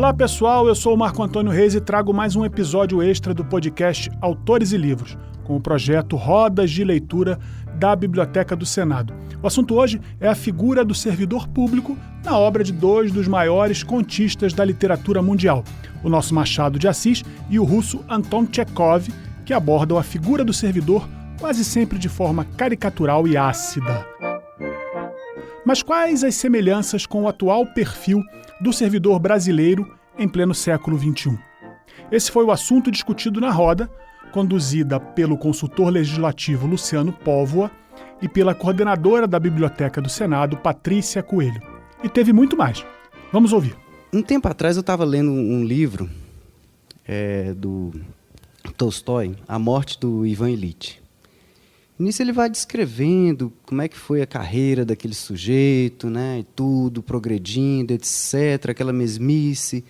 Olá pessoal, eu sou o Marco Antônio Reis e trago mais um episódio extra do podcast Autores e Livros, com o projeto Rodas de Leitura da Biblioteca do Senado. O assunto hoje é a figura do servidor público na obra de dois dos maiores contistas da literatura mundial, o nosso Machado de Assis e o russo Anton Tchekhov, que abordam a figura do servidor quase sempre de forma caricatural e ácida. Mas quais as semelhanças com o atual perfil do servidor brasileiro em pleno século XXI? Esse foi o assunto discutido na roda, conduzida pelo consultor legislativo Luciano Póvoa e pela coordenadora da Biblioteca do Senado, Patrícia Coelho. E teve muito mais. Vamos ouvir. Um tempo atrás eu estava lendo um livro do Tolstói, A Morte do Ivan Ilitch. Nisso ele vai descrevendo como é que foi a carreira daquele sujeito, né, e tudo, progredindo, etc., aquela mesmice,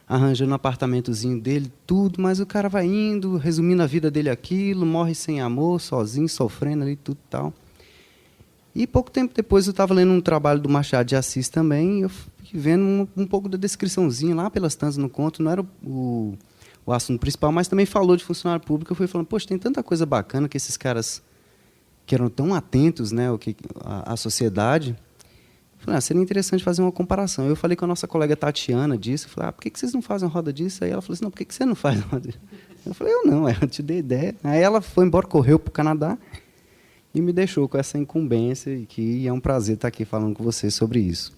arranjando um apartamentozinho dele, tudo, mas o cara vai indo, resumindo a vida dele aquilo, morre sem amor, sozinho, sofrendo ali, tudo tal. E pouco tempo depois eu estava lendo um trabalho do Machado de Assis também, e eu fui vendo um pouco da descriçãozinha lá pelas tantas no conto, não era o assunto principal, mas também falou de funcionário público. Eu fui falando, poxa, tem tanta coisa bacana que esses caras que eram tão atentos, né, à sociedade. Eu falei, seria interessante fazer uma comparação. Eu falei com a nossa colega Tatiana disso. Eu falei, por que vocês não fazem uma roda disso? Aí ela falou assim, não, por que você não faz uma roda disso? Eu falei, eu não, eu te dei ideia. Aí ela foi embora, correu para o Canadá e me deixou com essa incumbência, e que é um prazer estar aqui falando com vocês sobre isso.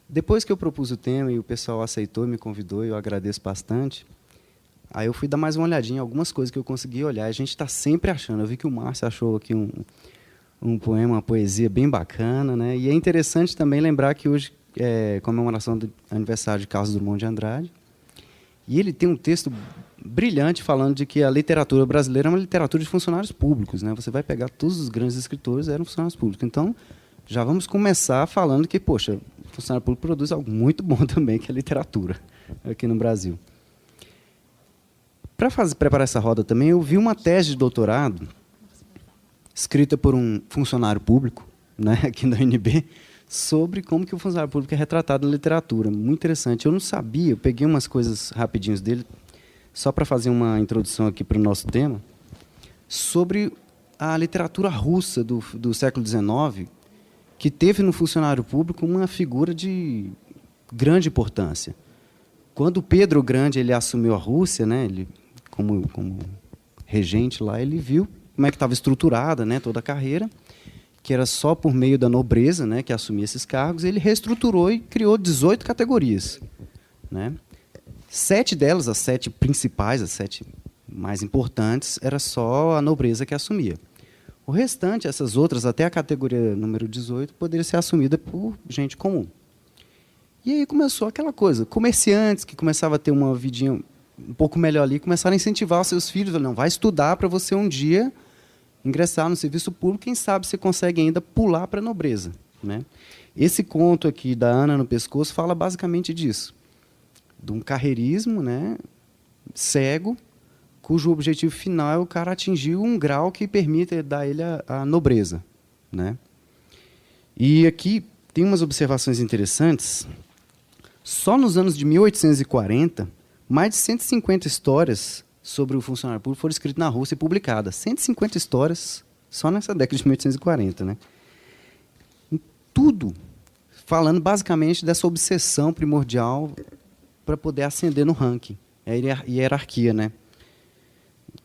Depois que eu propus o tema e o pessoal aceitou, me convidou, e eu agradeço bastante, aí eu fui dar mais uma olhadinha em algumas coisas que eu consegui olhar. A gente está sempre achando. Eu vi que o Márcio achou aqui um poema, uma poesia bem bacana, né? E é interessante também lembrar que hoje é comemoração do aniversário de Carlos Drummond de Andrade. E ele tem um texto brilhante falando de que a literatura brasileira é uma literatura de funcionários públicos, né? Você vai pegar todos os grandes escritores, eram funcionários públicos. Então, já vamos começar falando que, poxa, o funcionário público produz algo muito bom também, que é a literatura aqui no Brasil. Para preparar essa roda também, eu vi uma tese de doutorado escrita por um funcionário público, né, aqui da UNB, sobre como que o funcionário público é retratado na literatura. Muito interessante. Eu não sabia, eu peguei umas coisas rapidinhos dele, só para fazer uma introdução aqui para o nosso tema, sobre a literatura russa do século XIX, que teve no funcionário público uma figura de grande importância. Quando Pedro o Grande ele assumiu a Rússia, né, ele como regente lá, ele viu como é que estava estruturada, né, toda a carreira, que era só por meio da nobreza, né, que assumia esses cargos. Ele reestruturou e criou 18 categorias, né? 7 delas, as 7 principais, as 7 mais importantes, era só a nobreza que assumia. O restante, essas outras, até a categoria número 18, poderia ser assumida por gente comum. E aí começou aquela coisa, comerciantes que começavam a ter uma vidinha um pouco melhor ali, começaram a incentivar os seus filhos, não, vai estudar para você um dia ingressar no serviço público, quem sabe você consegue ainda pular para a nobreza, né? Esse conto aqui da Ana no Pescoço fala basicamente disso, de um carreirismo, né, cego, cujo objetivo final é o cara atingir um grau que permita dar a ele a nobreza, né? E aqui tem umas observações interessantes. Só nos anos de 1840, mais de 150 histórias sobre o funcionário público foram escritas na Rússia e publicadas. 150 histórias só nessa década de 1840, né? E tudo falando basicamente dessa obsessão primordial para poder ascender no ranking, a hierarquia, né,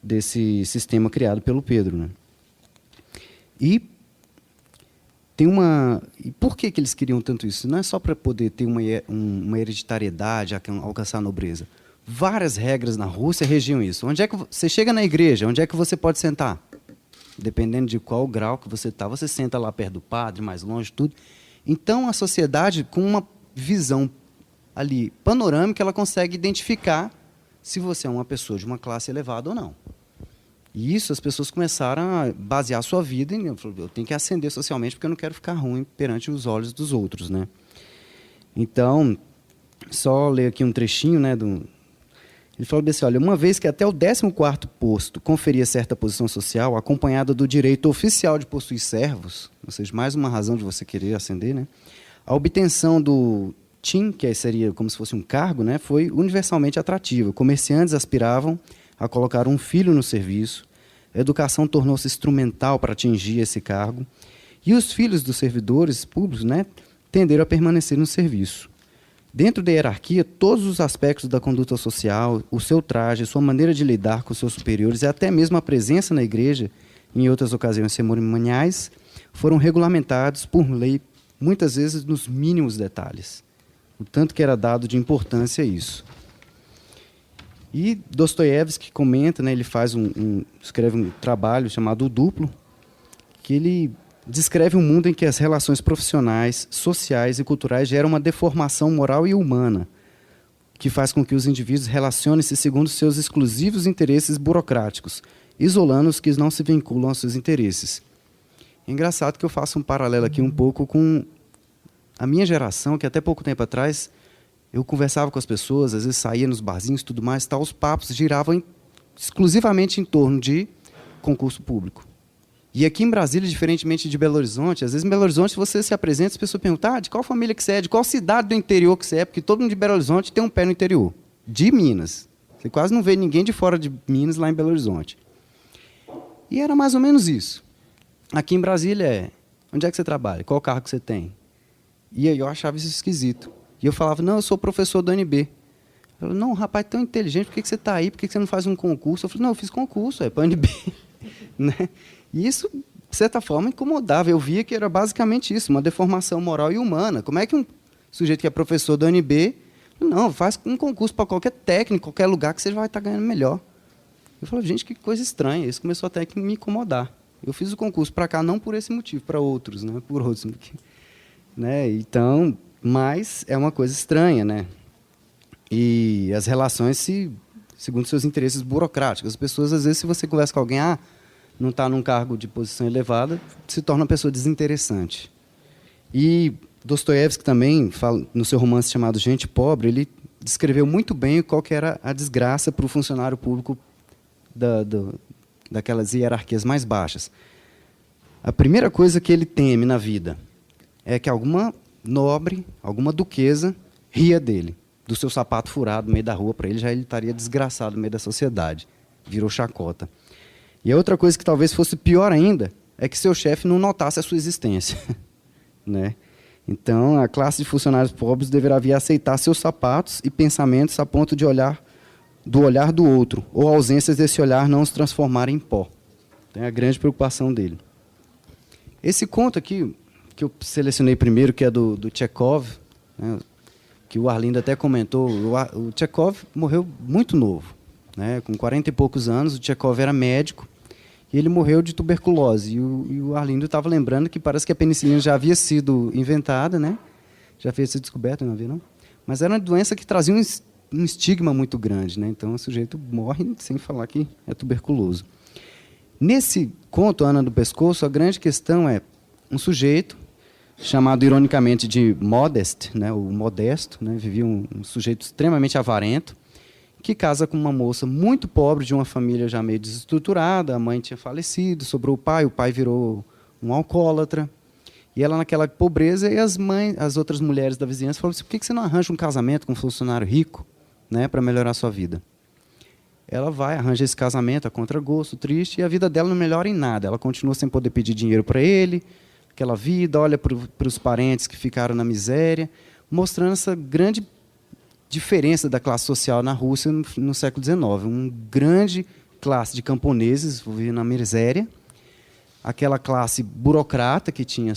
desse sistema criado pelo Pedro, né? E por que eles queriam tanto isso? Não é só para poder ter uma hereditariedade, alcançar a nobreza. Várias regras na Rússia regiam isso. Onde é que você chega na igreja? Onde é que você pode sentar? Dependendo de qual grau que você está, você senta lá perto do padre, mais longe, tudo. Então, a sociedade, com uma visão ali panorâmica, ela consegue identificar se você é uma pessoa de uma classe elevada ou não. E isso, as pessoas começaram a basear a sua vida em, eu tenho que ascender socialmente porque eu não quero ficar ruim perante os olhos dos outros, né? Então, só ler aqui um trechinho, né, ele falou assim, olha, uma vez que até o 14º posto conferia certa posição social, acompanhada do direito oficial de possuir servos, ou seja, mais uma razão de você querer ascender, né? A obtenção do TIM, que seria como se fosse um cargo, né, foi universalmente atrativa. Comerciantes aspiravam a colocar um filho no serviço, a educação tornou-se instrumental para atingir esse cargo, e os filhos dos servidores públicos, né, tenderam a permanecer no serviço. Dentro da hierarquia, todos os aspectos da conduta social, o seu traje, sua maneira de lidar com seus superiores e até mesmo a presença na igreja, em outras ocasiões cerimoniais, foram regulamentados por lei, muitas vezes nos mínimos detalhes. O tanto que era dado de importância a isso. E Dostoiévski comenta, né, ele escreve um trabalho chamado O Duplo, que ele descreve um mundo em que as relações profissionais, sociais e culturais geram uma deformação moral e humana, que faz com que os indivíduos relacionem-se segundo seus exclusivos interesses burocráticos, isolando os que não se vinculam aos seus interesses. É engraçado que eu faço um paralelo aqui um pouco com a minha geração, que até pouco tempo atrás eu conversava com as pessoas, às vezes saía nos barzinhos e tudo mais, os papos giravam exclusivamente em torno de concurso público. E aqui em Brasília, diferentemente de Belo Horizonte, às vezes em Belo Horizonte você se apresenta, as pessoas perguntam, de qual família que você é, de qual cidade do interior que você é, porque todo mundo de Belo Horizonte tem um pé no interior, de Minas. Você quase não vê ninguém de fora de Minas lá em Belo Horizonte. E era mais ou menos isso. Aqui em Brasília onde é que você trabalha? Qual carro que você tem? E aí eu achava isso esquisito. E eu falava, não, eu sou professor do UNB. Eu falava, não, rapaz, tão inteligente, por que você está aí? Por que você não faz um concurso? Eu falei, não, eu fiz concurso, para a UNB. Né? E isso, de certa forma, incomodava. Eu via que era basicamente isso, uma deformação moral e humana. Como é que um sujeito que é professor da UNB, não, faz um concurso para qualquer técnico, qualquer lugar que você vai estar ganhando melhor. Eu falei, gente, que coisa estranha. Isso começou até a me incomodar. Eu fiz o concurso para cá não por esse motivo, para outros, né? Por outros. Né? Então, mas é uma coisa estranha, né? E as relações segundo seus interesses burocráticos. As pessoas, às vezes, se você conversa com alguém, não está num cargo de posição elevada, se torna uma pessoa desinteressante. E Dostoiévski também, no seu romance chamado Gente Pobre, ele descreveu muito bem qual que era a desgraça para o funcionário público daquelas hierarquias mais baixas. A primeira coisa que ele teme na vida é que alguma nobre, alguma duquesa, ria dele, do seu sapato furado no meio da rua. Para ele, ele estaria desgraçado no meio da sociedade. Virou chacota. E a outra coisa que talvez fosse pior ainda é que seu chefe não notasse a sua existência. Né? Então, a classe de funcionários pobres deverá vir a aceitar seus sapatos e pensamentos a ponto de olhar do outro, ou ausências desse olhar não os transformarem em pó. Então, é a grande preocupação dele. Esse conto aqui, que eu selecionei primeiro, que é do Tchekhov, né, que o Arlindo até comentou, o Tchekhov morreu muito novo, né, com 40 e poucos anos. O Tchekhov era médico e ele morreu de tuberculose. E o Arlindo estava lembrando que parece que a penicilina já havia sido inventada, né, já havia sido descoberta, não havia, não? Mas era uma doença que trazia um estigma muito grande, né? Então o sujeito morre sem falar que é tuberculoso. Nesse conto, Ana do Pescoço, a grande questão é um sujeito chamado ironicamente de Modest, né, o modesto, né, vivia um sujeito extremamente avarento, que casa com uma moça muito pobre, de uma família já meio desestruturada. A mãe tinha falecido, sobrou o pai virou um alcoólatra, e ela naquela pobreza, e as outras mulheres da vizinhança falaram assim, por que você não arranja um casamento com um funcionário rico, né, para melhorar a sua vida? Ela arranja esse casamento a contragosto, triste, e a vida dela não melhora em nada. Ela continua sem poder pedir dinheiro para ele, aquela vida, olha para os parentes que ficaram na miséria, mostrando essa grande diferença da classe social na Rússia no século XIX. Uma grande classe de camponeses vivendo na miséria, aquela classe burocrata que tinha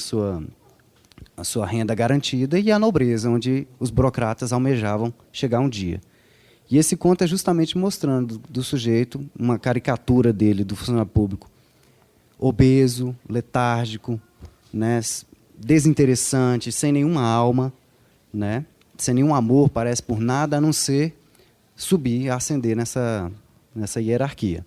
a sua renda garantida, e a nobreza, onde os burocratas almejavam chegar um dia. E esse conto é justamente mostrando do sujeito uma caricatura dele, do funcionário público, obeso, letárgico, né, desinteressante, sem nenhuma alma, né, sem nenhum amor, parece por nada, a não ser subir, ascender nessa hierarquia.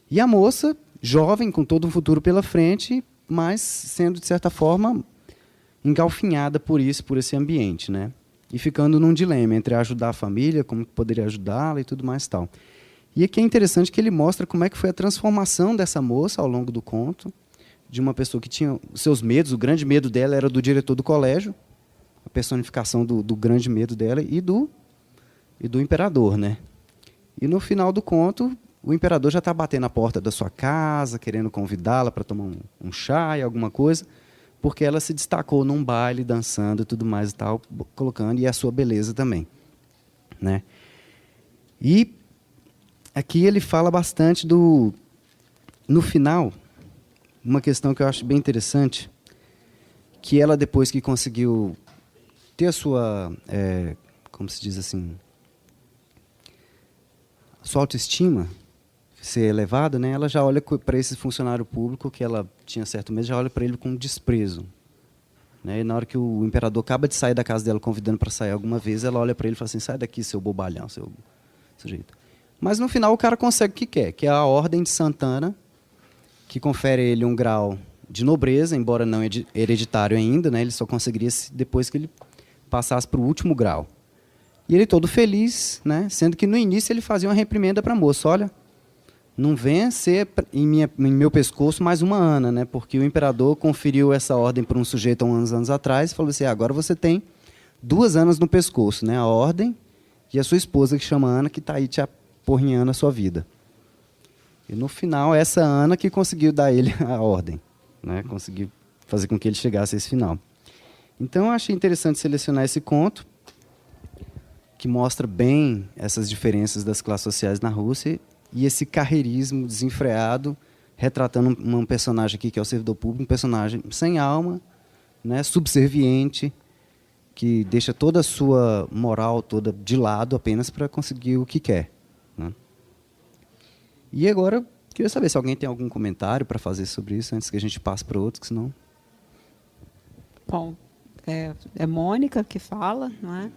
E a moça, jovem, com todo um futuro pela frente, mas sendo, de certa forma, engalfinhada por esse ambiente, né, e ficando num dilema entre ajudar a família, como poderia ajudá-la e tudo mais tal. E aqui é interessante que ele mostra como é que foi a transformação dessa moça ao longo do conto, de uma pessoa que tinha os seus medos. O grande medo dela era do diretor do colégio. personificação do grande medo dela e do imperador, né? E no final do conto, o imperador já está batendo na porta da sua casa, querendo convidá-la para tomar um chá e alguma coisa, porque ela se destacou num baile, dançando e tudo mais e tal, colocando, e a sua beleza também, né? E aqui ele fala bastante no final, uma questão que eu acho bem interessante, que ela, depois que conseguiu ter a sua, como se diz assim, sua autoestima ser elevada, né, ela já olha para esse funcionário público que ela tinha certo medo, já olha para ele com desprezo. Né, e na hora que o imperador acaba de sair da casa dela, convidando para sair alguma vez, ela olha para ele e fala assim, sai daqui, seu bobalhão, seu sujeito. Mas no final o cara consegue o que quer, que é a Ordem de Santana, que confere a ele um grau de nobreza, embora não hereditário ainda, né, ele só conseguiria depois que ele passasse para o último grau. E ele todo feliz, né, sendo que no início ele fazia uma reprimenda para a moça, olha, não venha ser em meu pescoço mais uma Ana, né, porque o imperador conferiu essa ordem para um sujeito há uns anos atrás e falou assim, agora você tem 2 Anas no pescoço, né, a ordem e a sua esposa que chama Ana, que está aí te aporrinhando a sua vida. E no final, essa Ana que conseguiu dar a ele a ordem, né? Conseguiu fazer com que ele chegasse a esse final. Então, eu achei interessante selecionar esse conto, que mostra bem essas diferenças das classes sociais na Rússia e esse carreirismo desenfreado, retratando um personagem aqui que é o servidor público, um personagem sem alma, né? Subserviente, que deixa toda a sua moral toda de lado apenas para conseguir o que quer. Né? E agora, queria saber se alguém tem algum comentário para fazer sobre isso, antes que a gente passe para outros, que senão... Bom, é Mônica que fala, não é?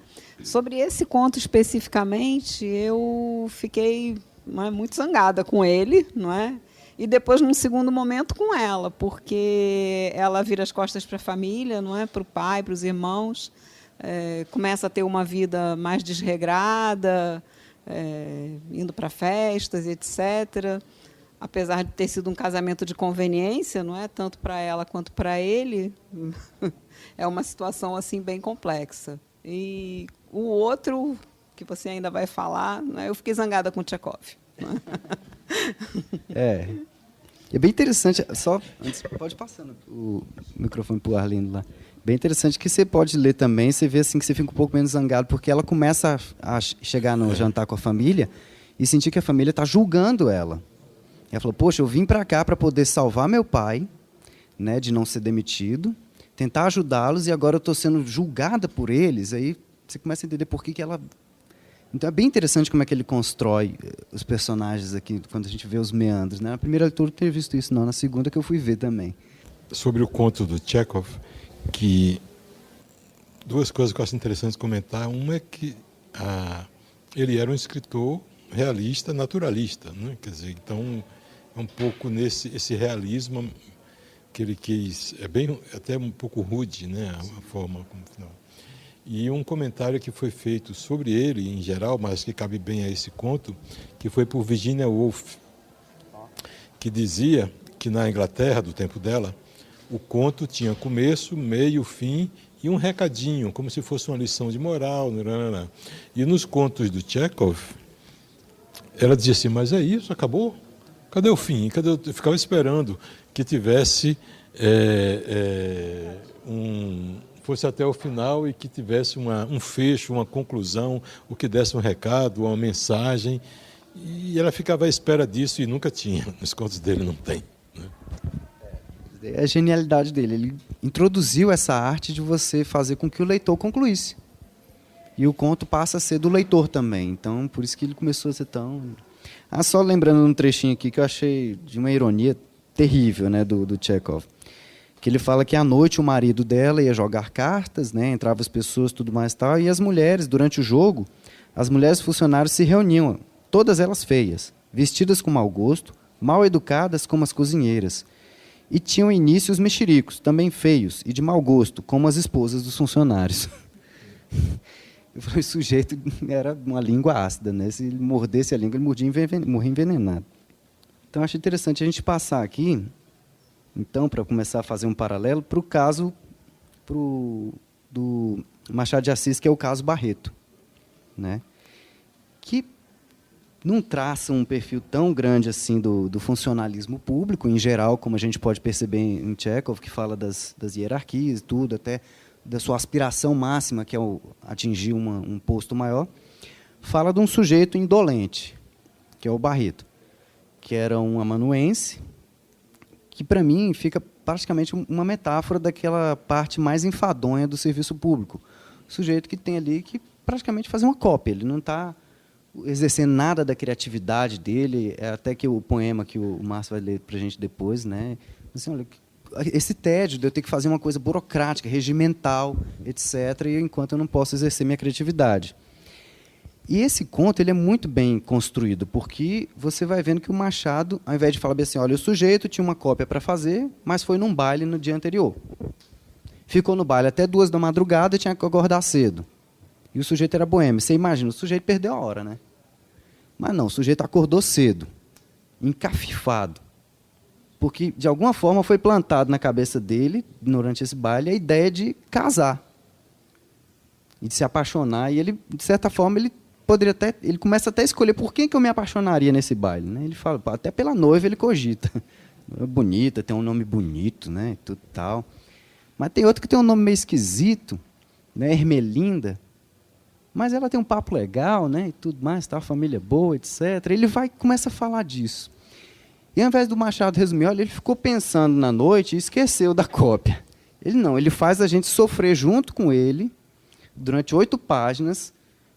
Sobre esse conto especificamente, eu fiquei muito zangada com ele, não é? E depois, num segundo momento, com ela, porque ela vira as costas para a família, não é? Para o pai, para os irmãos, começa a ter uma vida mais desregrada, indo para festas, etc. Apesar de ter sido um casamento de conveniência, não é, tanto para ela quanto para ele, é uma situação assim bem complexa. E o outro que você ainda vai falar, né, eu fiquei zangada com o Tchekov. É bem interessante. Só antes, pode passar o microfone para o Arlindo lá. Bem interessante que você pode ler também, você vê assim que você fica um pouco menos zangado, porque ela começa a chegar no jantar com a família e sentir que a família está julgando ela. Ela falou, poxa, eu vim para cá para poder salvar meu pai, né, de não ser demitido, tentar ajudá-los, e agora eu estou sendo julgada por eles. Aí você começa a entender por que ela... Então é bem interessante como é que ele constrói os personagens aqui, quando a gente vê os meandros. Né? Na primeira leitura eu não tinha visto isso, não. Na segunda que eu fui ver também. Sobre o conto do Tchekov, que 2 coisas que eu acho interessante comentar. Uma é que ele era um escritor realista, naturalista, né? Quer dizer, então é um pouco esse realismo que ele quis, é bem até um pouco rude, né? A forma como final. E um comentário que foi feito sobre ele em geral, mas que cabe bem a esse conto, que foi por Virginia Woolf, que dizia que na Inglaterra do tempo dela o conto tinha começo, meio, fim e um recadinho, como se fosse uma lição de moral. E nos contos do Tchekov, ela dizia assim, mas é isso, acabou? Cadê o fim? Eu ficava esperando que tivesse fosse até o final e que tivesse um fecho, uma conclusão, o que desse um recado, uma mensagem. E ela ficava à espera disso e nunca tinha. Nos contos dele não tem. Né? É a genialidade dele. Ele introduziu essa arte de você fazer com que o leitor concluísse. E o conto passa a ser do leitor também. Então, por isso que ele começou a ser tão... só lembrando um trechinho aqui que eu achei de uma ironia terrível, né, do Tchekov. Que ele fala que à noite o marido dela ia jogar cartas, né, entravam as pessoas, tudo mais e tal, e as mulheres, durante o jogo, as mulheres funcionários se reuniam, todas elas feias, vestidas com mau gosto, mal educadas como as cozinheiras. E tinham início os mexericos, também feios e de mau gosto, como as esposas dos funcionários. Eu falei, o sujeito era uma língua ácida, né? Se ele mordesse a língua, ele morria envenenado. Então, acho interessante a gente passar aqui, então, para começar a fazer um paralelo, para o caso do Machado de Assis, que é o caso Barreto, né? Que não traça um perfil tão grande assim do funcionalismo público, em geral, como a gente pode perceber em Chekhov, que fala das hierarquias e tudo, até da sua aspiração máxima, que é atingir um posto maior. Fala de um sujeito indolente, que é o Barreto, que era um amanuense, que, para mim, fica praticamente uma metáfora daquela parte mais enfadonha do serviço público. O sujeito que tem ali que praticamente fazer uma cópia, ele não está exercendo nada da criatividade dele, até que o poema que o Márcio vai ler para a gente depois, né? Assim, olha, esse tédio de eu ter que fazer uma coisa burocrática, regimental, etc., e enquanto eu não posso exercer minha criatividade. E esse conto ele é muito bem construído, porque você vai vendo que o Machado, ao invés de falar assim, olha, o sujeito tinha uma cópia para fazer, mas foi num baile no dia anterior. Ficou no baile até 2 da madrugada e tinha que acordar cedo. E o sujeito era boêmio. Você imagina, o sujeito perdeu a hora, né? Mas não, o sujeito acordou cedo, encafifado. Porque, de alguma forma, foi plantado na cabeça dele, durante esse baile, a ideia de casar. E de se apaixonar. E ele, de certa forma, ele começa até a escolher por quem que eu me apaixonaria nesse baile, né? Ele fala, até pela noiva ele cogita. É bonita, tem um nome bonito, né? E tudo tal. Mas tem outro que tem um nome meio esquisito, né? Ermelinda. Mas ela tem um papo legal, né? E tudo mais, tá? Família boa, etc. Ele começa a falar disso. E ao invés do Machado resumir, olha, ele ficou pensando na noite e esqueceu da cópia. Ele faz a gente sofrer junto com ele, durante 8 páginas,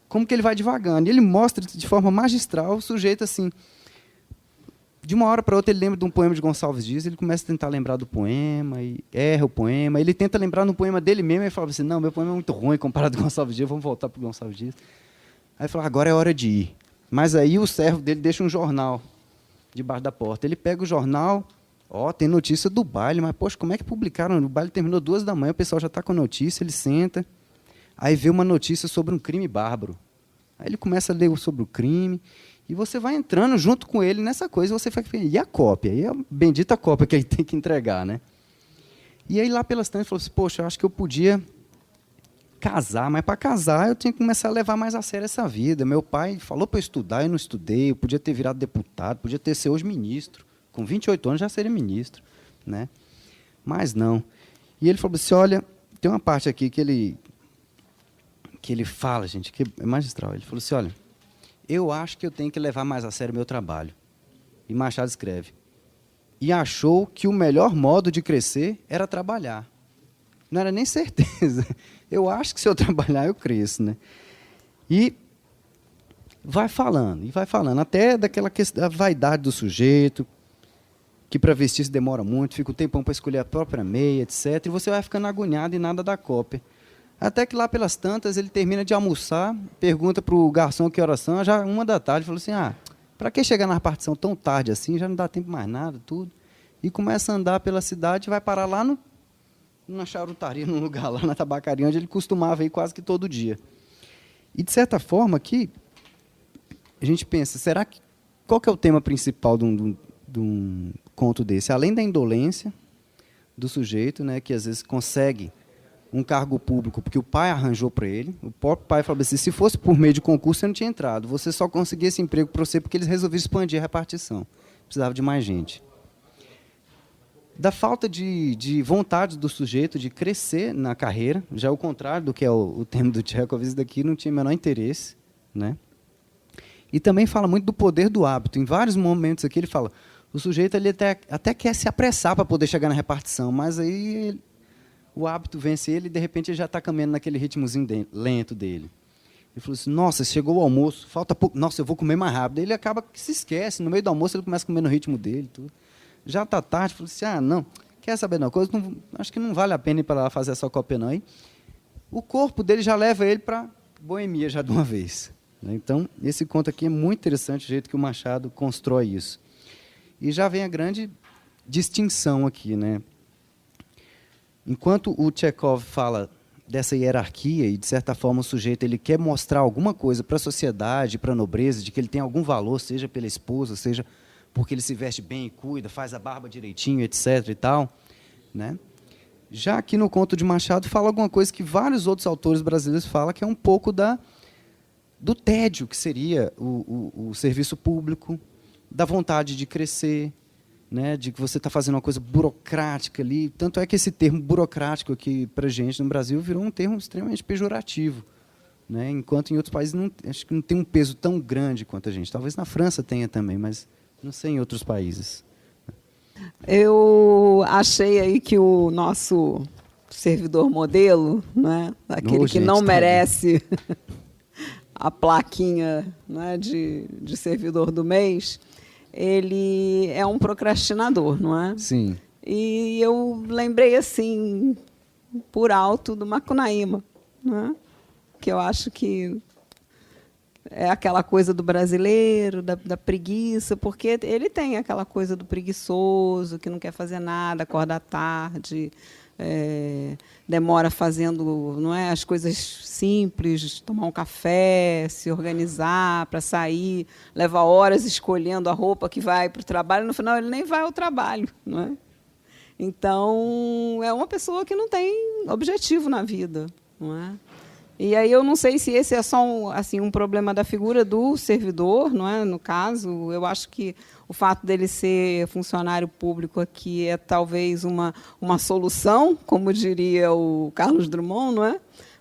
como que ele vai divagando. E ele mostra de forma magistral o sujeito assim. De uma hora para outra ele lembra de um poema de Gonçalves Dias, ele começa a tentar lembrar do poema, e erra o poema, ele tenta lembrar no poema dele mesmo, e fala assim, não, meu poema é muito ruim comparado com Gonçalves Dias, vamos voltar para o Gonçalves Dias. Aí ele fala, agora é hora de ir. Mas aí o servo dele deixa um jornal debaixo da porta. Ele pega o jornal, tem notícia do baile, mas, poxa, como é que publicaram? O baile terminou 2 da manhã, o pessoal já está com a notícia, ele senta, aí vê uma notícia sobre um crime bárbaro. Aí ele começa a ler sobre o crime, e você vai entrando junto com ele nessa coisa, você fica, e a cópia? E a bendita cópia que ele tem que entregar, né? E aí, lá pelas tantas, ele falou assim, poxa, eu acho que eu podia casar, mas para casar eu tinha que começar a levar mais a sério essa vida. Meu pai falou para eu estudar, eu não estudei, eu podia ter virado deputado, podia ter sido hoje ministro. Com 28 anos já seria ministro, né? Mas não. E ele falou assim, olha, tem uma parte aqui que ele fala, gente, que é magistral. Ele falou assim, olha, eu acho que eu tenho que levar mais a sério o meu trabalho. E Machado escreve, e achou que o melhor modo de crescer era trabalhar. Não era nem certeza. Eu acho que se eu trabalhar, eu cresço, né? E vai falando, até daquela questão da vaidade do sujeito, que para vestir se demora muito, fica um tempão para escolher a própria meia, etc. E você vai ficando agoniado e nada dá cópia. Até que lá pelas tantas, ele termina de almoçar, pergunta para o garçom que horas são, já 1 da tarde, falou assim, para que chegar na repartição tão tarde assim, já não dá tempo mais nada, tudo. E começa a andar pela cidade, vai parar lá numa charutaria, num lugar lá na tabacaria, onde ele costumava ir quase que todo dia. E, de certa forma, aqui, a gente pensa, qual que é o tema principal de um conto desse? Além da indolência do sujeito, né, que às vezes consegue um cargo público porque o pai arranjou para ele, o próprio pai falou assim, se fosse por meio de concurso, você não tinha entrado, você só conseguia esse emprego para você porque eles resolveram expandir a repartição, precisava de mais gente. Da falta de vontade do sujeito de crescer na carreira, já é o contrário do que é o tema do Chekhov, isso daqui não tinha o menor interesse, né? E também fala muito do poder do hábito. Em vários momentos aqui ele fala, o sujeito ele até quer se apressar para poder chegar na repartição, mas aí o hábito vence ele e de repente ele já está caminhando naquele ritmozinho lento dele. Ele falou assim, nossa, chegou o almoço, falta pouco, nossa, eu vou comer mais rápido. Ele acaba que se esquece, no meio do almoço ele começa a comer no ritmo dele, tudo. Já está tarde, falou assim, não, quer saber de uma coisa? Não, acho que não vale a pena ir para lá fazer essa cópia não. Aí, o corpo dele já leva ele para boemia já de uma vez. Então, esse conto aqui é muito interessante, o jeito que o Machado constrói isso. E já vem a grande distinção aqui, né? Enquanto o Chekhov fala dessa hierarquia e, de certa forma, o sujeito ele quer mostrar alguma coisa para a sociedade, para a nobreza, de que ele tem algum valor, seja pela esposa, seja porque ele se veste bem e cuida, faz a barba direitinho, etc. e tal, né? Já aqui no conto de Machado fala alguma coisa que vários outros autores brasileiros falam, que é um pouco do tédio que seria o serviço público, da vontade de crescer, né, de que você está fazendo uma coisa burocrática ali. Tanto é que esse termo burocrático aqui para a gente no Brasil virou um termo extremamente pejorativo, né, enquanto em outros países acho que não tem um peso tão grande quanto a gente. Talvez na França tenha também, mas não sei em outros países. Eu achei aí que o nosso servidor modelo, né, aquele que gente, não tá merece a plaquinha, né, de servidor do mês, ele é um procrastinador, não é? Sim. E eu lembrei, assim, por alto, do Macunaíma, né, que eu acho que é aquela coisa do brasileiro, da preguiça, porque ele tem aquela coisa do preguiçoso, que não quer fazer nada, acorda tarde, demora fazendo, não é, as coisas simples, tomar um café, se organizar para sair, leva horas escolhendo a roupa que vai para o trabalho, no final ele nem vai ao trabalho, não é? Então, é uma pessoa que não tem objetivo na vida, não é? E aí eu não sei se esse é só um problema da figura do servidor, não é? No caso, eu acho que o fato dele ser funcionário público aqui é talvez uma solução, como diria o Carlos Drummond, não é?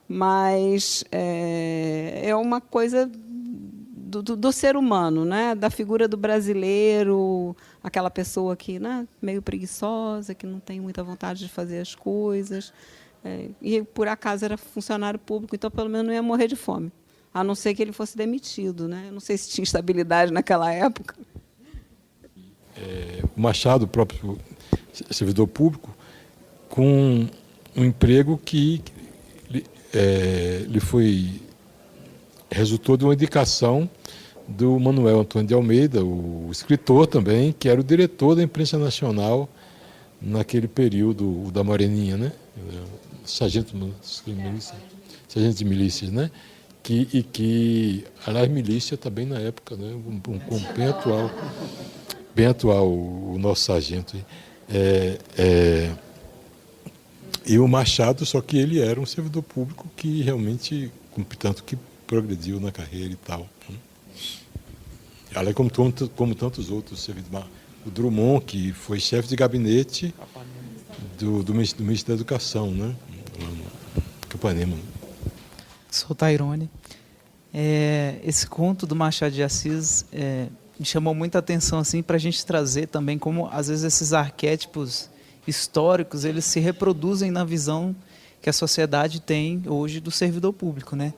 Mas é uma coisa do ser humano, né? Da figura do brasileiro, aquela pessoa que, né, meio preguiçosa, que não tem muita vontade de fazer as coisas. E, por acaso, era funcionário público, então, pelo menos, não ia morrer de fome, a não ser que ele fosse demitido, né? Eu não sei se tinha estabilidade naquela época. O Machado, o próprio servidor público, com um emprego que resultou de uma indicação do Manuel Antônio de Almeida, o escritor também, que era o diretor da imprensa nacional naquele período da Moreninha, né? Sargento de milícias, né? Aliás, milícia também na época, né? Bem atual o nosso sargento. E o Machado, só que ele era um servidor público que realmente, tanto que progrediu na carreira e tal. Aliás, como tantos outros servidores. O Drummond, que foi chefe de gabinete do Ministro da Educação, né? Capanema. Sou Tairone. Esse conto do Machado de Assis me chamou muita atenção assim, para a gente trazer também como, às vezes, esses arquétipos históricos eles se reproduzem na visão que a sociedade tem hoje do servidor público, né?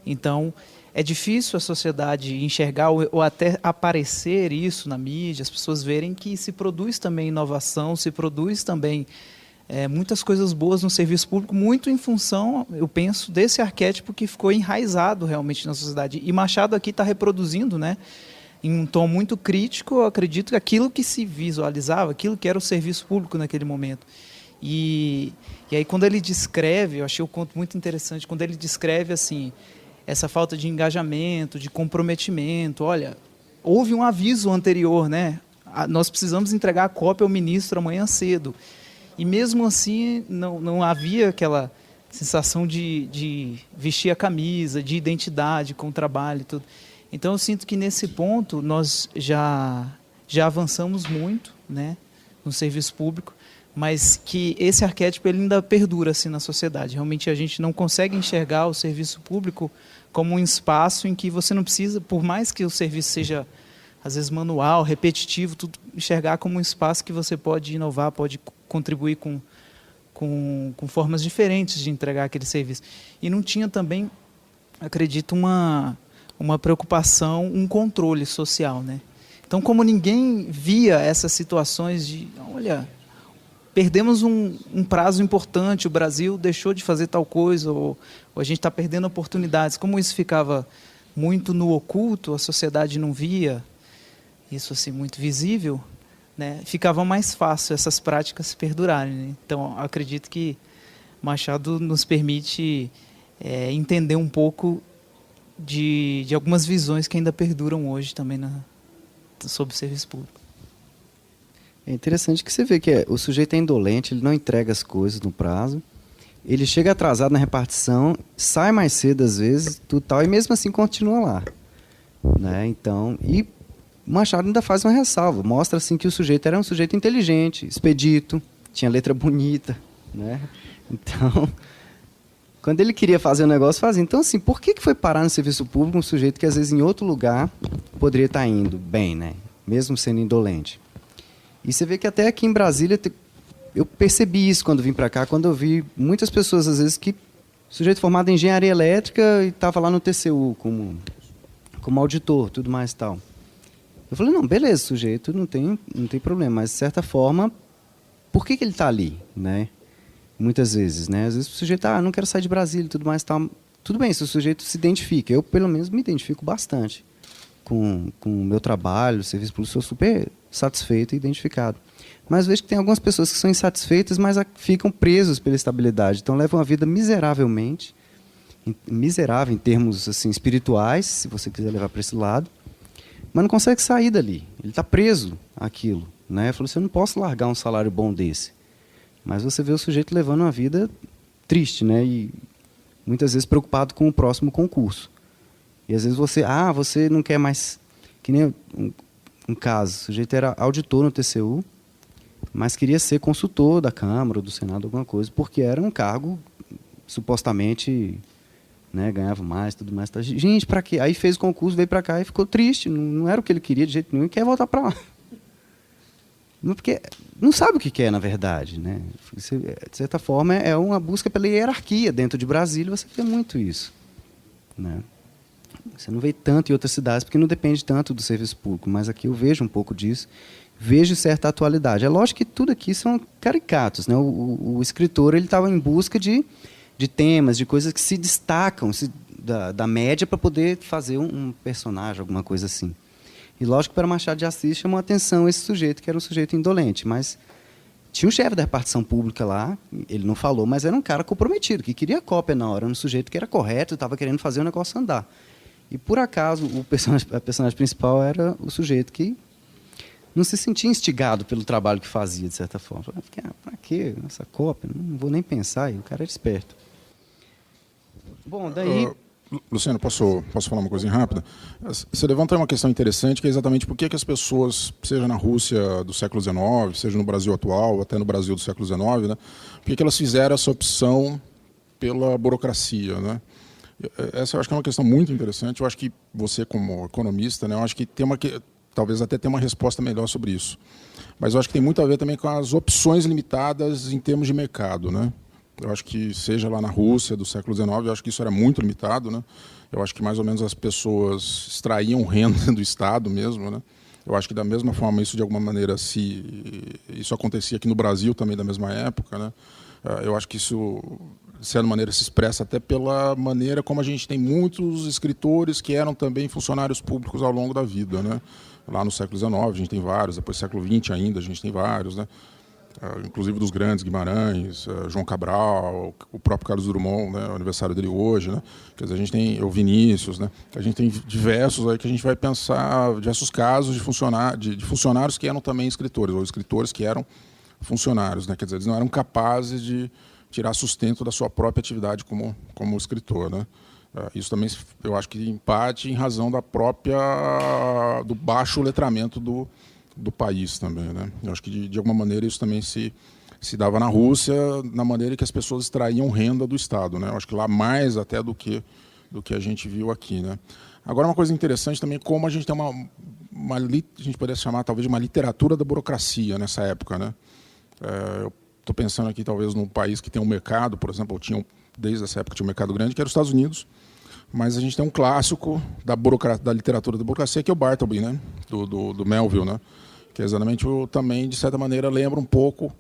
Então, é difícil a sociedade enxergar ou até aparecer isso na mídia, as pessoas verem que se produz também inovação, se produz também muitas coisas boas no serviço público, muito em função, eu penso, desse arquétipo que ficou enraizado realmente na sociedade. E Machado aqui está reproduzindo, né, em um tom muito crítico, eu acredito, que aquilo que se visualizava, aquilo que era o serviço público naquele momento. E aí, quando ele descreve, eu achei o conto muito interessante, quando ele descreve assim, essa falta de engajamento, de comprometimento. Olha, houve um aviso anterior, né? Nós precisamos entregar a cópia ao ministro amanhã cedo. E mesmo assim não havia aquela sensação de vestir a camisa, de identidade com o trabalho e tudo. Então eu sinto que nesse ponto nós já avançamos muito, né, no serviço público, mas que esse arquétipo ele ainda perdura assim na sociedade. Realmente a gente não consegue enxergar o serviço público como um espaço em que você não precisa, por mais que o serviço seja às vezes manual, repetitivo, tudo, enxergar como um espaço que você pode inovar, pode contribuir com formas diferentes de entregar aquele serviço. E não tinha também, acredito, uma preocupação, um controle social, né? Então, como ninguém via essas situações de, olha, perdemos um prazo importante, o Brasil deixou de fazer tal coisa, ou a gente está perdendo oportunidades. Como isso ficava muito no oculto, a sociedade não via isso assim muito visível, né, ficava mais fácil essas práticas perdurarem, né? Então, acredito que Machado nos permite entender um pouco de algumas visões que ainda perduram hoje também sobre o serviço público. É interessante que você vê que o sujeito é indolente, ele não entrega as coisas no prazo, ele chega atrasado na repartição, sai mais cedo às vezes, tudo tal, e mesmo assim continua lá. Né? Então, e Machado ainda faz uma ressalva, mostra assim, que o sujeito era um sujeito inteligente, expedito, tinha letra bonita. Né? Então, quando ele queria fazer o negócio, fazia. Então, assim, por que foi parar no serviço público um sujeito que às vezes em outro lugar poderia estar indo bem, né? Mesmo sendo indolente? E você vê que até aqui em Brasília, eu percebi isso quando vim para cá, quando eu vi muitas pessoas, às vezes, que sujeito formado em engenharia elétrica e estava lá no TCU como auditor, tudo mais e tal. Eu falei, não, beleza, sujeito não tem problema, mas de certa forma, por que ele está ali, né? Muitas vezes, né? Às vezes o sujeito, não quero sair de Brasília, tudo mais e tal. Tudo bem, se o sujeito se identifica, eu pelo menos me identifico bastante com o meu trabalho, o serviço público, sou super satisfeito e identificado. Mas vejo que tem algumas pessoas que são insatisfeitas, mas ficam presos pela estabilidade. Então levam a vida miserável em termos assim, espirituais, se você quiser levar para esse lado, mas não consegue sair dali. Ele está preso àquilo. Né? Eu falei assim, eu não posso largar um salário bom desse. Mas você vê o sujeito levando uma vida triste, né? E muitas vezes preocupado com o próximo concurso. E às vezes você não quer mais... Que nem um caso, o sujeito era auditor no TCU, mas queria ser consultor da Câmara ou do Senado, alguma coisa, porque era um cargo supostamente, né, ganhava mais, tudo mais. Gente, para quê? Aí fez o concurso, veio para cá e ficou triste, não era o que ele queria de jeito nenhum e quer voltar para lá. Porque não sabe o que quer, na verdade. Né? De certa forma, é uma busca pela hierarquia. Dentro de Brasília, você vê muito isso. Né? Você não vê tanto em outras cidades, porque não depende tanto do serviço público, mas aqui eu vejo um pouco disso, vejo certa atualidade. É lógico que tudo aqui são caricatos. Né? O escritor estava em busca de temas, de coisas que se destacam da média para poder fazer um personagem, alguma coisa assim. E lógico que para Machado de Assis chamou a atenção esse sujeito, que era um sujeito indolente, mas tinha um chefe da repartição pública lá, ele não falou, mas era um cara comprometido, que queria cópia na hora, um sujeito que era correto, estava querendo fazer o negócio andar. E, por acaso, a personagem principal era o sujeito que não se sentia instigado pelo trabalho que fazia, de certa forma. Para quê essa cópia? Não vou nem pensar, e o cara era esperto. Bom, daí... Luciano, posso falar uma coisinha rápida? Você levanta uma questão interessante, que é exatamente por que as pessoas, seja na Rússia do século XIX, seja no Brasil atual, até no Brasil do século XIX, né, por que elas fizeram essa opção pela burocracia, né? Essa eu acho que é uma questão muito interessante. Eu acho que você, como economista, né, eu acho que talvez até tenha uma resposta melhor sobre isso. Mas eu acho que tem muito a ver também com as opções limitadas em termos de mercado, né? Eu acho que, seja lá na Rússia do século XIX, eu acho que isso era muito limitado, né? Eu acho que mais ou menos as pessoas extraíam renda do Estado mesmo, né? Eu acho que da mesma forma isso de alguma maneira isso acontecia aqui no Brasil também da mesma época, né? Eu acho que isso de certa maneira se expressa até pela maneira como a gente tem muitos escritores que eram também funcionários públicos ao longo da vida, né? Lá no século XIX a gente tem vários, depois do século XX ainda a gente tem vários, né? Inclusive dos grandes, Guimarães, João Cabral, o próprio Carlos Drummond, né, o aniversário dele hoje, né? Quer dizer, a gente tem o Vinícius, né? A gente tem diversos aí que a gente vai pensar, diversos casos de funcionários que eram também escritores, ou escritores que eram funcionários, né? Quer dizer, eles não eram capazes de tirar sustento da sua própria atividade como escritor, né? Isso também, eu acho que em parte em razão do baixo letramento do país também, né? Eu acho que de alguma maneira isso também se dava na Rússia, na maneira que as pessoas extraíam renda do Estado, né? Eu acho que lá mais até do que a gente viu aqui, né? Agora, uma coisa interessante também, como a gente tem a gente poderia chamar talvez de uma literatura da burocracia nessa época, né? Eu estou pensando aqui talvez num país que tem um mercado, por exemplo, desde essa época tinha um mercado grande, que era os Estados Unidos, mas a gente tem um clássico da literatura da burocracia, que é o Bartleby, né? Do Melville, né? Que é exatamente também, de certa maneira, lembra um pouco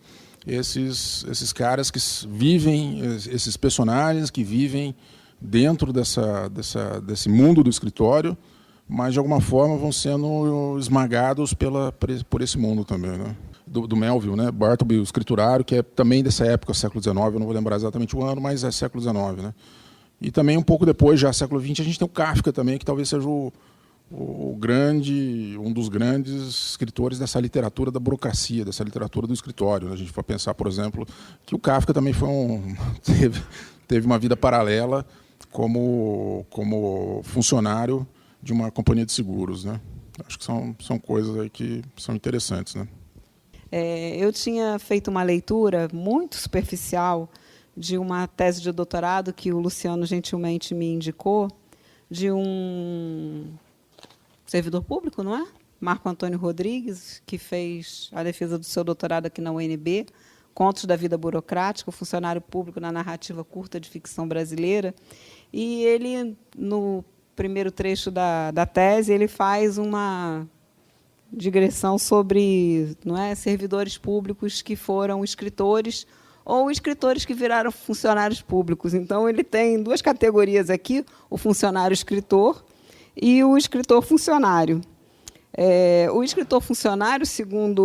esses caras que vivem, esses personagens que vivem dentro desse mundo do escritório, mas de alguma forma vão sendo esmagados por esse mundo também, né? Do Melville, né? Bartleby, o escriturário, que é também dessa época, século XIX, eu não vou lembrar exatamente o ano, mas é século XIX, né? E também um pouco depois, já século XX, a gente tem o Kafka também, que talvez seja o um dos grandes escritores dessa literatura da burocracia, dessa literatura do escritório. A gente vai pensar, por exemplo, que o Kafka também teve uma vida paralela como funcionário de uma companhia de seguros, né? Acho que são coisas aí que são interessantes, né? Eu tinha feito uma leitura muito superficial de uma tese de doutorado que o Luciano gentilmente me indicou, de um servidor público, não é? Marco Antônio Rodrigues, que fez a defesa do seu doutorado aqui na UNB, Contos da Vida Burocrática, o funcionário público na narrativa curta de ficção brasileira. E ele, no primeiro trecho da tese, ele faz uma digressão sobre, não é, servidores públicos que foram escritores ou escritores que viraram funcionários públicos. Então, ele tem duas categorias aqui, o funcionário escritor e o escritor funcionário. O escritor funcionário, segundo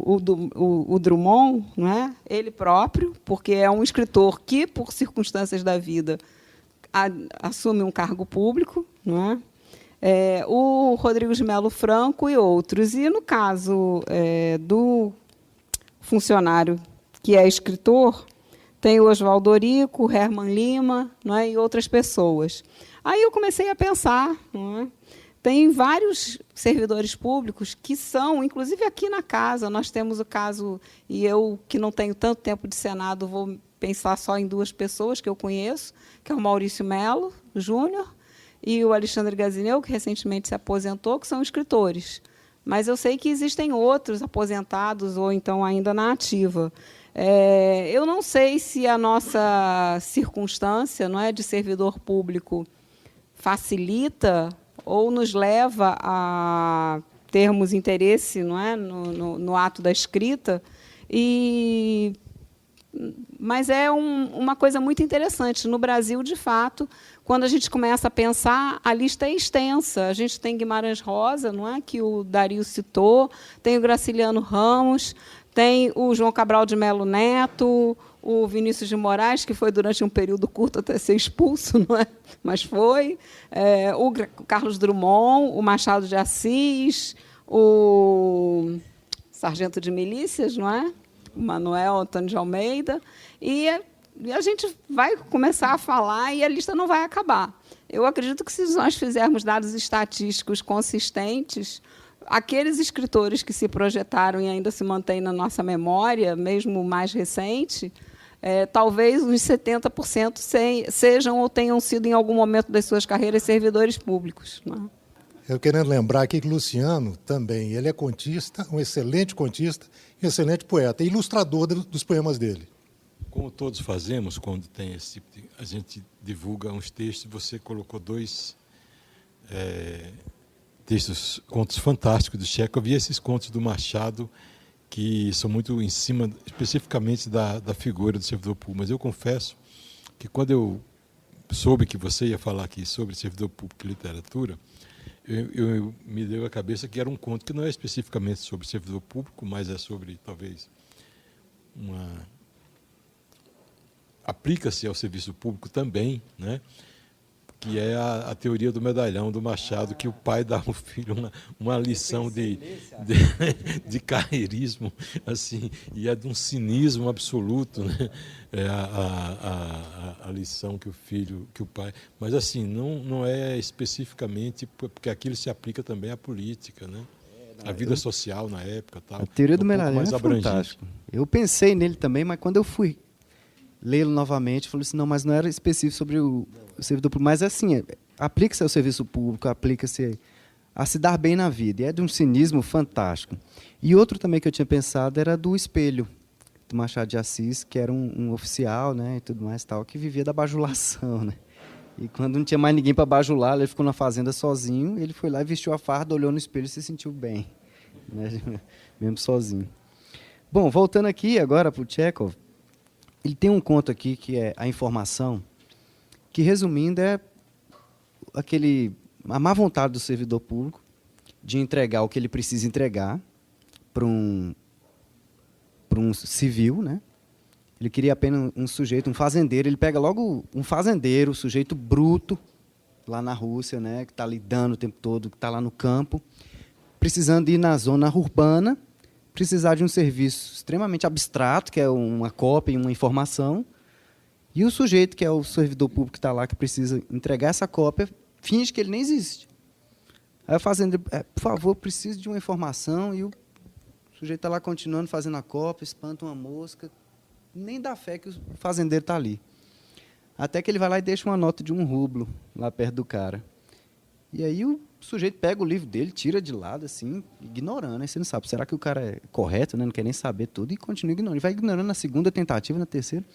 o Drummond, não é, ele próprio, porque é um escritor que, por circunstâncias da vida, assume um cargo público, não é? O Rodrigues de Melo Franco e outros. E, no caso do funcionário que é escritor, tem o Oswaldo Orico, o Herman Lima, não é? E outras pessoas. Aí eu comecei a pensar, não é? Tem vários servidores públicos que são, inclusive aqui na casa, nós temos o caso, e eu, que não tenho tanto tempo de Senado, vou pensar só em duas pessoas que eu conheço, que é o Maurício Melo Júnior e o Alexandre Gazineu, que recentemente se aposentou, que são escritores. Mas eu sei que existem outros aposentados ou então ainda na ativa. Eu não sei se a nossa circunstância, não é, de servidor público facilita ou nos leva a termos interesse, não é, no ato da escrita, mas é uma coisa muito interessante. No Brasil, de fato, quando a gente começa a pensar, a lista é extensa. A gente tem Guimarães Rosa, não é, que o Dario citou, tem o Graciliano Ramos, tem o João Cabral de Melo Neto, o Vinícius de Moraes, que foi durante um período curto até ser expulso, não é? Mas foi, o Carlos Drummond, o Machado de Assis, o sargento de milícias, não é? O Manuel Antônio de Almeida, e a gente vai começar a falar e a lista não vai acabar. Eu acredito que, se nós fizermos dados estatísticos consistentes, aqueles escritores que se projetaram e ainda se mantêm na nossa memória, mesmo mais recente, talvez uns 70% sejam ou tenham sido, em algum momento das suas carreiras, servidores públicos. Não é? Eu querendo lembrar aqui que Luciano também, ele é contista, um excelente contista e um excelente poeta, e ilustrador dos poemas dele. Como todos fazemos, quando tem esse tipo de... A gente divulga uns textos, você colocou dois textos, contos fantásticos do Chekhov, e esses contos do Machado, que são muito em cima, especificamente, da figura do servidor público. Mas eu confesso que, quando eu soube que você ia falar aqui sobre servidor público e literatura, eu me deu a cabeça que era um conto que não é especificamente sobre servidor público, mas é sobre, talvez, aplica-se ao serviço público também, né? Que é a teoria do medalhão do Machado, que o pai dá ao filho uma lição de carreirismo, assim, e é de um cinismo absoluto, né? A lição que o pai... Mas, assim, não é especificamente, porque aquilo se aplica também à política, né? A vida social na época. Tal, a teoria do medalhão é fantástico. Eu pensei nele também, mas quando eu fui lê-lo novamente, falei assim, não, mas não era específico sobre o servidor público, mas assim, aplica-se ao serviço público, aplica-se a se dar bem na vida, e é de um cinismo fantástico. E outro também que eu tinha pensado era do Espelho, do Machado de Assis, que era um oficial, né, e tudo mais, tal, que vivia da bajulação, né? E quando não tinha mais ninguém para bajular, ele ficou na fazenda sozinho, ele foi lá e vestiu a farda, olhou no espelho e se sentiu bem, né? Mesmo sozinho. Bom, voltando aqui agora para o Chekhov, ele tem um conto aqui que é A Informação, que, resumindo, é a má vontade do servidor público de entregar o que ele precisa entregar para um civil, né? Ele queria apenas um sujeito, um fazendeiro. Ele pega logo um fazendeiro, sujeito bruto, lá na Rússia, né, que está lidando o tempo todo, que está lá no campo, precisando ir na zona urbana, precisar de um serviço extremamente abstrato, que é uma cópia e uma informação, e o sujeito, que é o servidor público que está lá, que precisa entregar essa cópia, finge que ele nem existe. Aí o fazendeiro, por favor, preciso de uma informação, e o sujeito está lá continuando fazendo a cópia, espanta uma mosca, nem dá fé que o fazendeiro está ali. Até que ele vai lá e deixa uma nota de 1 rublo lá perto do cara. E aí o sujeito pega o livro dele, tira de lado, assim, ignorando. Aí você não sabe, será que o cara é correto, né? Não quer nem saber tudo, e continua ignorando. Ele vai ignorando na segunda tentativa, na terceira.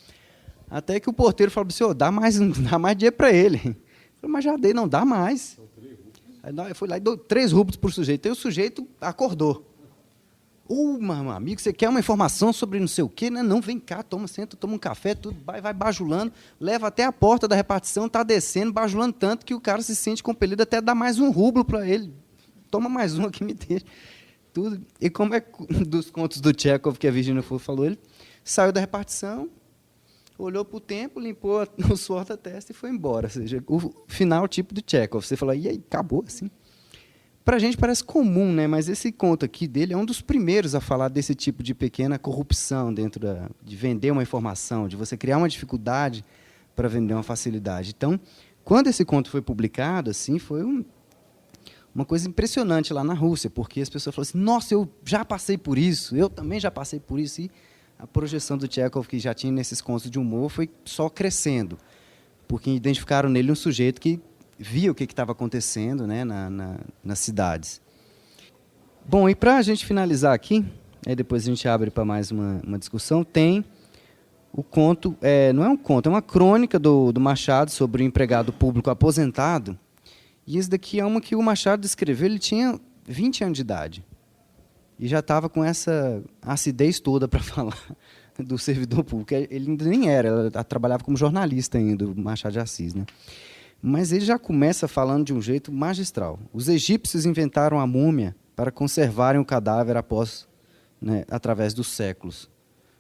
Até que o porteiro fala para o senhor, dá mais dinheiro para ele. Eu falei, mas já dei, não, dá mais. Aí eu fui lá e dou 3 rublos para o sujeito. Aí o sujeito acordou. Meu amigo, você quer uma informação sobre não sei o quê? Não, vem cá, senta, toma um café, tudo, vai bajulando, leva até a porta da repartição, está descendo, bajulando tanto que o cara se sente compelido até dar mais 1 rublo para ele. Toma mais um aqui, me deixa. Tudo. E como é dos contos do Chekhov, que a Virginia falou, ele saiu da repartição, olhou para o tempo, limpou o suor da testa e foi embora. Ou seja, o final tipo do Chekhov. Você falou, e aí, acabou assim. Para a gente parece comum, né? Mas esse conto aqui dele é um dos primeiros a falar desse tipo de pequena corrupção dentro de vender uma informação, de você criar uma dificuldade para vender uma facilidade. Então, quando esse conto foi publicado, assim, foi uma coisa impressionante lá na Rússia, porque as pessoas falaram assim, nossa, eu já passei por isso, eu também já passei por isso, e a projeção do Chekhov, que já tinha nesses contos de humor, foi só crescendo, porque identificaram nele um sujeito que via o que estava acontecendo, né, nas cidades. Bom, e para a gente finalizar aqui, aí depois a gente abre para mais uma discussão, tem o conto, não é um conto, é uma crônica do Machado sobre o empregado público aposentado, e esse daqui é uma que o Machado escreveu, ele tinha 20 anos de idade, e já estava com essa acidez toda para falar do servidor público. Ele ainda nem era, trabalhava como jornalista ainda, o Machado de Assis, né? Mas ele já começa falando de um jeito magistral. Os egípcios inventaram a múmia para conservarem o cadáver através dos séculos.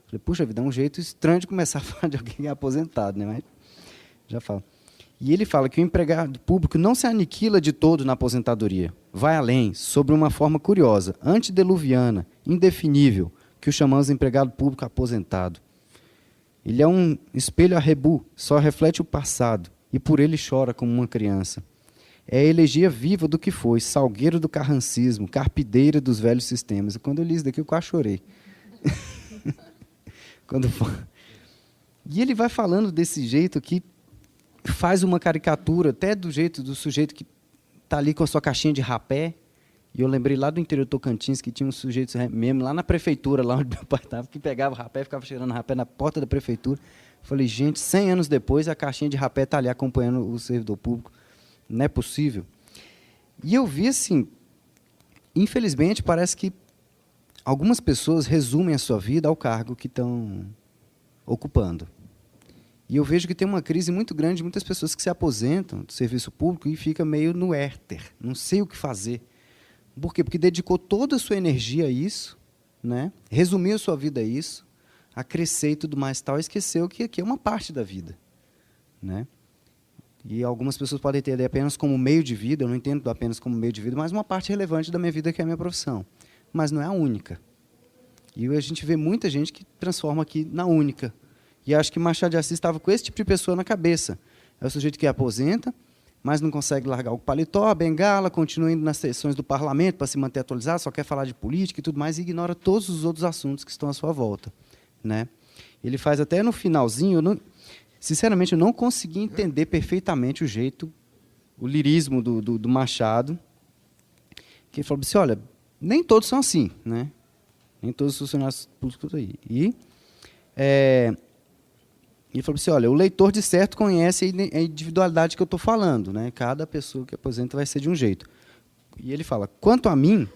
Falei, puxa vida, é um jeito estranho de começar a falar de alguém aposentado, né? Mas já falo. E ele fala que o empregado público não se aniquila de todo na aposentadoria. Vai além, sobre uma forma curiosa, antediluviana, indefinível, que o chamamos de empregado público aposentado. Ele é um espelho a rebu, só reflete o passado, e por ele chora como uma criança. É a elegia viva do que foi, salgueiro do carrancismo, carpideira dos velhos sistemas. Quando eu li isso daqui, eu quase chorei. E ele vai falando desse jeito que faz uma caricatura, até do jeito do sujeito que está ali com a sua caixinha de rapé. E eu lembrei lá do interior do Tocantins, que tinha uns sujeitos mesmo, lá na prefeitura, lá onde meu pai estava, que pegava rapé e ficava cheirando rapé na porta da prefeitura. Falei, gente, 100 anos depois, a caixinha de rapé está ali acompanhando o servidor público. Não é possível. E eu vi assim, infelizmente, parece que algumas pessoas resumem a sua vida ao cargo que estão ocupando. E eu vejo que tem uma crise muito grande de muitas pessoas que se aposentam do serviço público e ficam meio no éter, não sei o que fazer. Por quê? Porque dedicou toda a sua energia a isso, né? Resumiu a sua vida a isso, a crescer e tudo mais, tal, esqueceu que aqui é uma parte da vida, né? E algumas pessoas podem entender apenas como meio de vida, eu não entendo apenas como meio de vida, mas uma parte relevante da minha vida, que é a minha profissão. Mas não é a única. E a gente vê muita gente que transforma aqui na única. E acho que Machado de Assis estava com esse tipo de pessoa na cabeça. É o sujeito que aposenta, mas não consegue largar o paletó, a bengala, continua indo nas sessões do parlamento para se manter atualizado, só quer falar de política e tudo mais, e ignora todos os outros assuntos que estão à sua volta, né? Ele faz até no finalzinho, sinceramente, eu não consegui entender perfeitamente o jeito, o lirismo do Machado, que ele falou assim, olha, nem todos são assim, né? Nem todos os funcionários públicos aí. E ele falou assim, olha, o leitor de certo conhece a individualidade que eu estou falando, né? Cada pessoa que aposenta vai ser de um jeito. E ele fala, quanto a mim,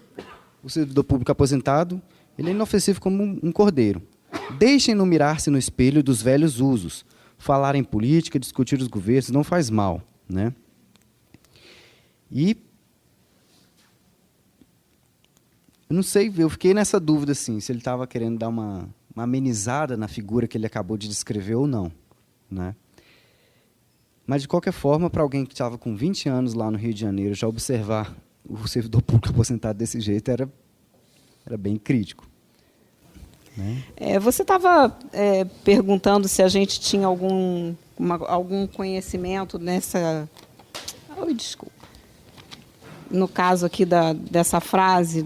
o servidor público aposentado, ele é inofensivo como um cordeiro. Deixem-no mirar-se no espelho dos velhos usos. Falar em política, discutir os governos, não faz mal, né? E eu não sei, eu fiquei nessa dúvida assim, se ele estava querendo dar uma amenizada na figura que ele acabou de descrever ou não, né? Mas, de qualquer forma, para alguém que estava com 20 anos lá no Rio de Janeiro, já observar o servidor público aposentado desse jeito era bem crítico. Né? Você estava perguntando se a gente tinha algum conhecimento nessa... Oi, desculpa. No caso aqui dessa frase...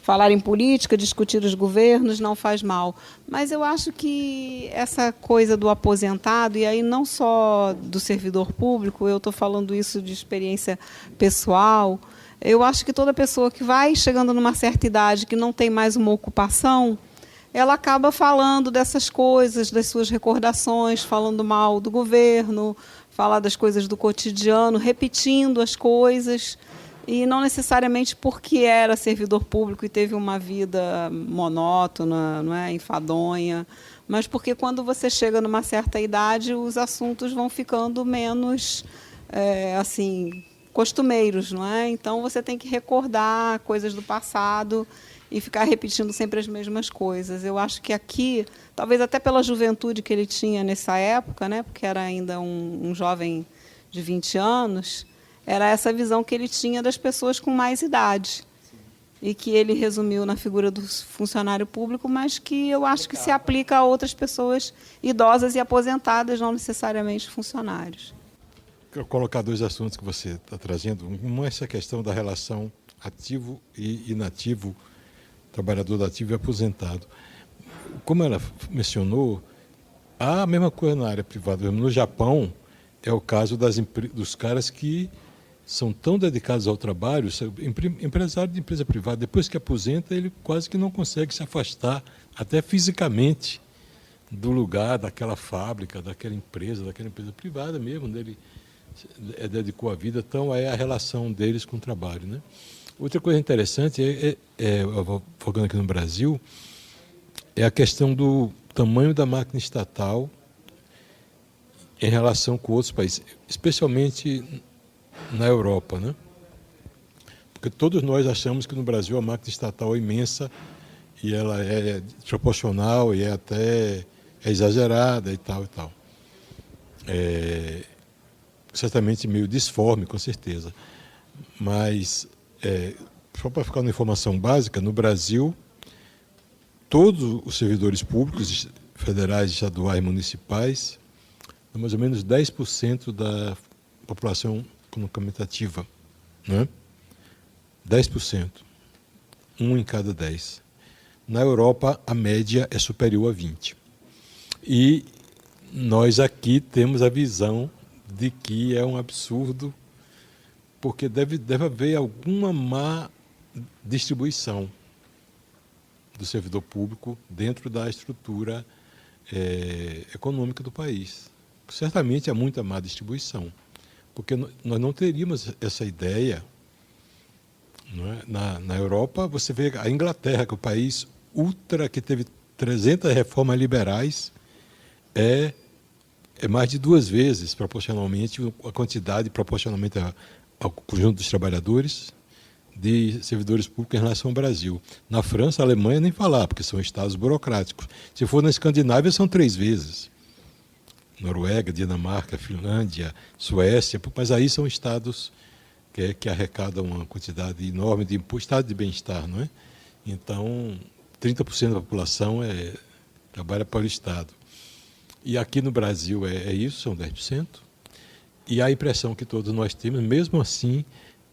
Falar em política, discutir os governos não faz mal. Mas eu acho que essa coisa do aposentado, e aí não só do servidor público, eu estou falando isso de experiência pessoal, eu acho que toda pessoa que vai chegando numa certa idade, que não tem mais uma ocupação, ela acaba falando dessas coisas, das suas recordações, falando mal do governo, falar das coisas do cotidiano, repetindo as coisas... E não necessariamente porque era servidor público e teve uma vida monótona, não é, enfadonha, mas porque quando você chega numa certa idade, os assuntos vão ficando menos assim, costumeiros, não é? Então você tem que recordar coisas do passado e ficar repetindo sempre as mesmas coisas. Eu acho que aqui, talvez até pela juventude que ele tinha nessa época, né, porque era ainda um jovem de 20 anos, era essa visão que ele tinha das pessoas com mais idade. E que ele resumiu na figura do funcionário público, mas que eu acho que se aplica a outras pessoas idosas e aposentadas, não necessariamente funcionários. Quero colocar dois assuntos que você está trazendo. Um é essa questão da relação ativo e inativo, trabalhador ativo e aposentado. Como ela mencionou, há a mesma coisa na área privada. No Japão, é o caso dos caras que são tão dedicados ao trabalho, empresário de empresa privada, depois que aposenta, ele quase que não consegue se afastar, até fisicamente, do lugar, daquela fábrica, daquela empresa privada mesmo, onde ele dedicou a vida, então é a relação deles com o trabalho. Né? Outra coisa interessante, focando aqui no Brasil, é a questão do tamanho da máquina estatal em relação com outros países, especialmente na Europa, né? Porque todos nós achamos que no Brasil a máquina estatal é imensa e ela é desproporcional e é exagerada e tal e tal. Certamente meio disforme, com certeza. Mas, só para ficar na informação básica, no Brasil, todos os servidores públicos, federais, estaduais e municipais, mais ou menos 10% da população economicamente ativa, né? 10%, 1 em cada 10. Na Europa, a média é superior a 20%. E nós aqui temos a visão de que é um absurdo, porque deve haver alguma má distribuição do servidor público dentro da estrutura econômica do país. Certamente há muita má distribuição, porque nós não teríamos essa ideia. Não é? Na Europa, você vê a Inglaterra, que é o país que teve 300 reformas liberais, é mais de 2 vezes, proporcionalmente, a quantidade, proporcionalmente ao conjunto dos trabalhadores, de servidores públicos em relação ao Brasil. Na França, a Alemanha, nem falar, porque são estados burocráticos. Se for na Escandinávia, são 3 vezes. Noruega, Dinamarca, Finlândia, Suécia, mas aí são estados que arrecadam uma quantidade enorme de imposto, estado de bem-estar, não é? Então, 30% da população trabalha para o Estado. E aqui no Brasil é isso, são 10%. E a impressão que todos nós temos, mesmo assim,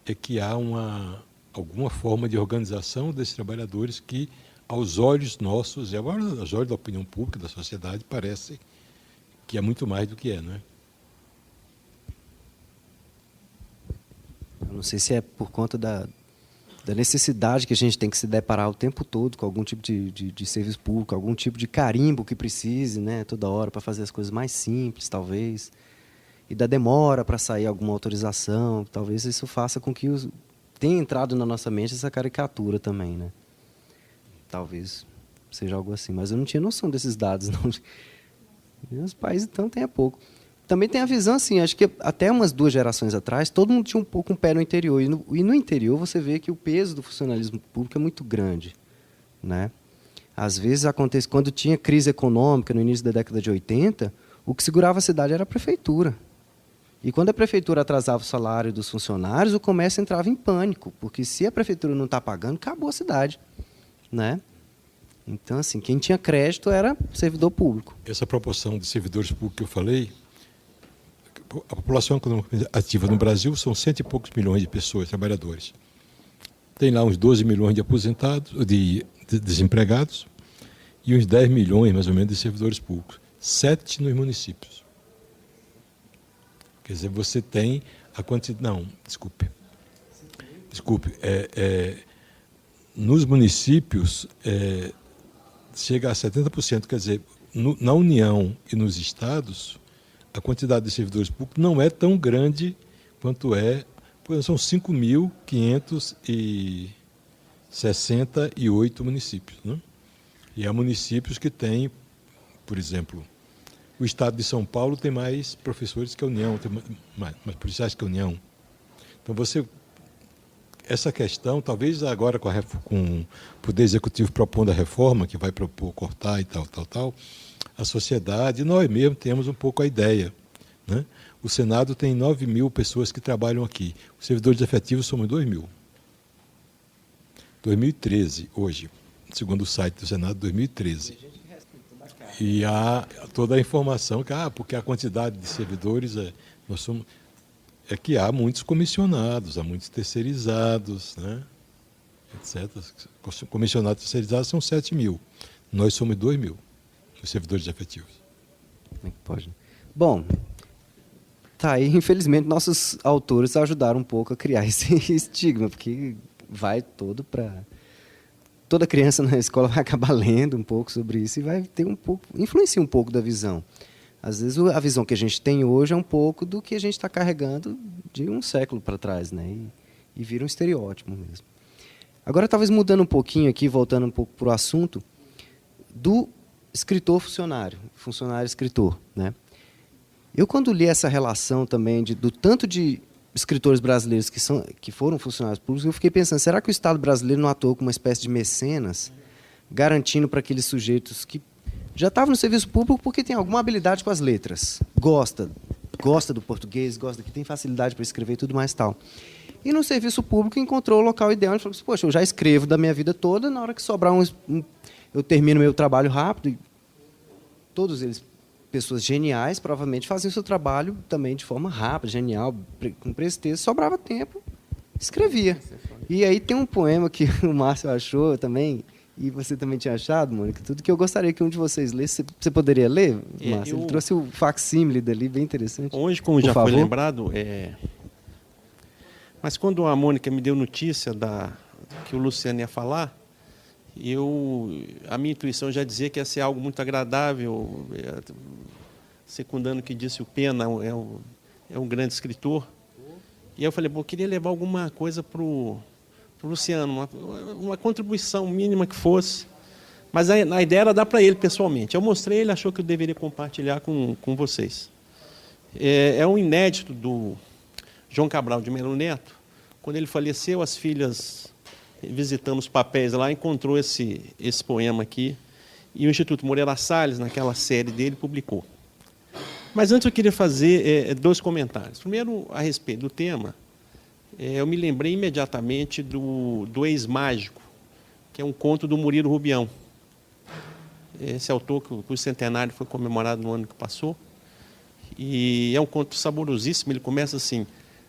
é que há alguma forma de organização desses trabalhadores que, aos olhos nossos, e agora aos olhos da opinião pública, da sociedade, parece que é muito mais do que não é? Eu não sei se é por conta da necessidade que a gente tem que se deparar o tempo todo com algum tipo de serviço público, algum tipo de carimbo que precise, né, toda hora, para fazer as coisas mais simples, talvez, e da demora para sair alguma autorização. Talvez isso faça com que tenha entrado na nossa mente essa caricatura também, né? Talvez seja algo assim, mas eu não tinha noção desses dados, não. Os países, então, tem pouco. Também tem a visão, assim, acho que até umas 2 gerações atrás, todo mundo tinha um pouco um pé no interior. E no interior você vê que o peso do funcionalismo público é muito grande, né? Às vezes acontece, quando tinha crise econômica no início da década de 80, o que segurava a cidade era a prefeitura. E quando a prefeitura atrasava o salário dos funcionários, o comércio entrava em pânico, porque se a prefeitura não está pagando, acabou a cidade, né? Então, assim, quem tinha crédito era servidor público. Essa proporção de servidores públicos que eu falei, a população econômica ativa no Brasil são 100 e poucos milhões de pessoas, trabalhadores. Tem lá uns 12 milhões de aposentados, de desempregados, e uns 10 milhões, mais ou menos, de servidores públicos. 7 nos municípios. Quer dizer, você tem a quantidade... Não, desculpe. Nos municípios, chega a 70%. Quer dizer, na União e nos estados, a quantidade de servidores públicos não é tão grande quanto é... São 5.568 municípios. Né? E há municípios que têm, por exemplo, o estado de São Paulo tem mais professores que a União, tem mais policiais que a União. Então, essa questão, talvez agora com o Poder Executivo propondo a reforma, que vai propor cortar e tal, a sociedade, nós mesmos temos um pouco a ideia. Né? O Senado tem 9 mil pessoas que trabalham aqui. Os servidores efetivos somos 2 mil. 2013, hoje, segundo o site do Senado, 2013. E há toda a informação que, porque a quantidade de servidores, que há muitos comissionados, há muitos terceirizados, né? etc. Comissionados terceirizados são 7 mil. Nós somos 2 mil, os servidores efetivos. Como é que pode? Bom, tá aí, infelizmente, nossos autores ajudaram um pouco a criar esse estigma, porque vai todo para... Toda criança na escola vai acabar lendo um pouco sobre isso e vai ter influencia um pouco da visão. Às vezes a visão que a gente tem hoje é um pouco do que a gente está carregando de um século para trás, né? E vira um estereótipo mesmo. Agora, talvez mudando um pouquinho aqui, voltando um pouco para o assunto, do escritor-funcionário, funcionário-escritor, né? Eu, quando li essa relação também do tanto de escritores brasileiros que foram funcionários públicos, eu fiquei pensando, será que o Estado brasileiro não atuou como uma espécie de mecenas, garantindo para aqueles sujeitos que já estavam no serviço público porque tem alguma habilidade com as letras, gosta do português, que tem facilidade para escrever e tudo mais tal. E no serviço público encontrou o local ideal e falou assim, poxa, eu já escrevo da minha vida toda, na hora que sobrar eu termino meu trabalho rápido, e todos eles, pessoas geniais, provavelmente faziam o seu trabalho também de forma rápida, genial, com presteza, sobrava tempo, escrevia. E aí tem um poema que o Márcio achou também, e você também tinha achado, Mônica, tudo que eu gostaria que um de vocês lesse. Você poderia ler, Márcio? Ele trouxe o facsímile dali, bem interessante. Hoje, como já foi lembrado, mas quando a Mônica me deu notícia que o Luciano ia falar, a minha intuição já dizia que ia ser algo muito agradável, secundando o que disse o Pena, é um grande escritor. E aí eu falei, eu queria levar alguma coisa para o Luciano, uma contribuição mínima que fosse. Mas a ideia era dar para ele pessoalmente. Eu mostrei, ele achou que eu deveria compartilhar com vocês. É um inédito do João Cabral de Melo Neto. Quando ele faleceu, as filhas, visitando os papéis lá, encontrou esse poema aqui. E o Instituto Moreira Salles, naquela série dele, publicou. Mas antes eu queria fazer 2 comentários. Primeiro, a respeito do tema, eu me lembrei imediatamente do Ex-Mágico, que é um conto do Murilo Rubião. Esse autor, cujo centenário foi comemorado no ano que passou. E é um conto saborosíssimo. Ele começa assim: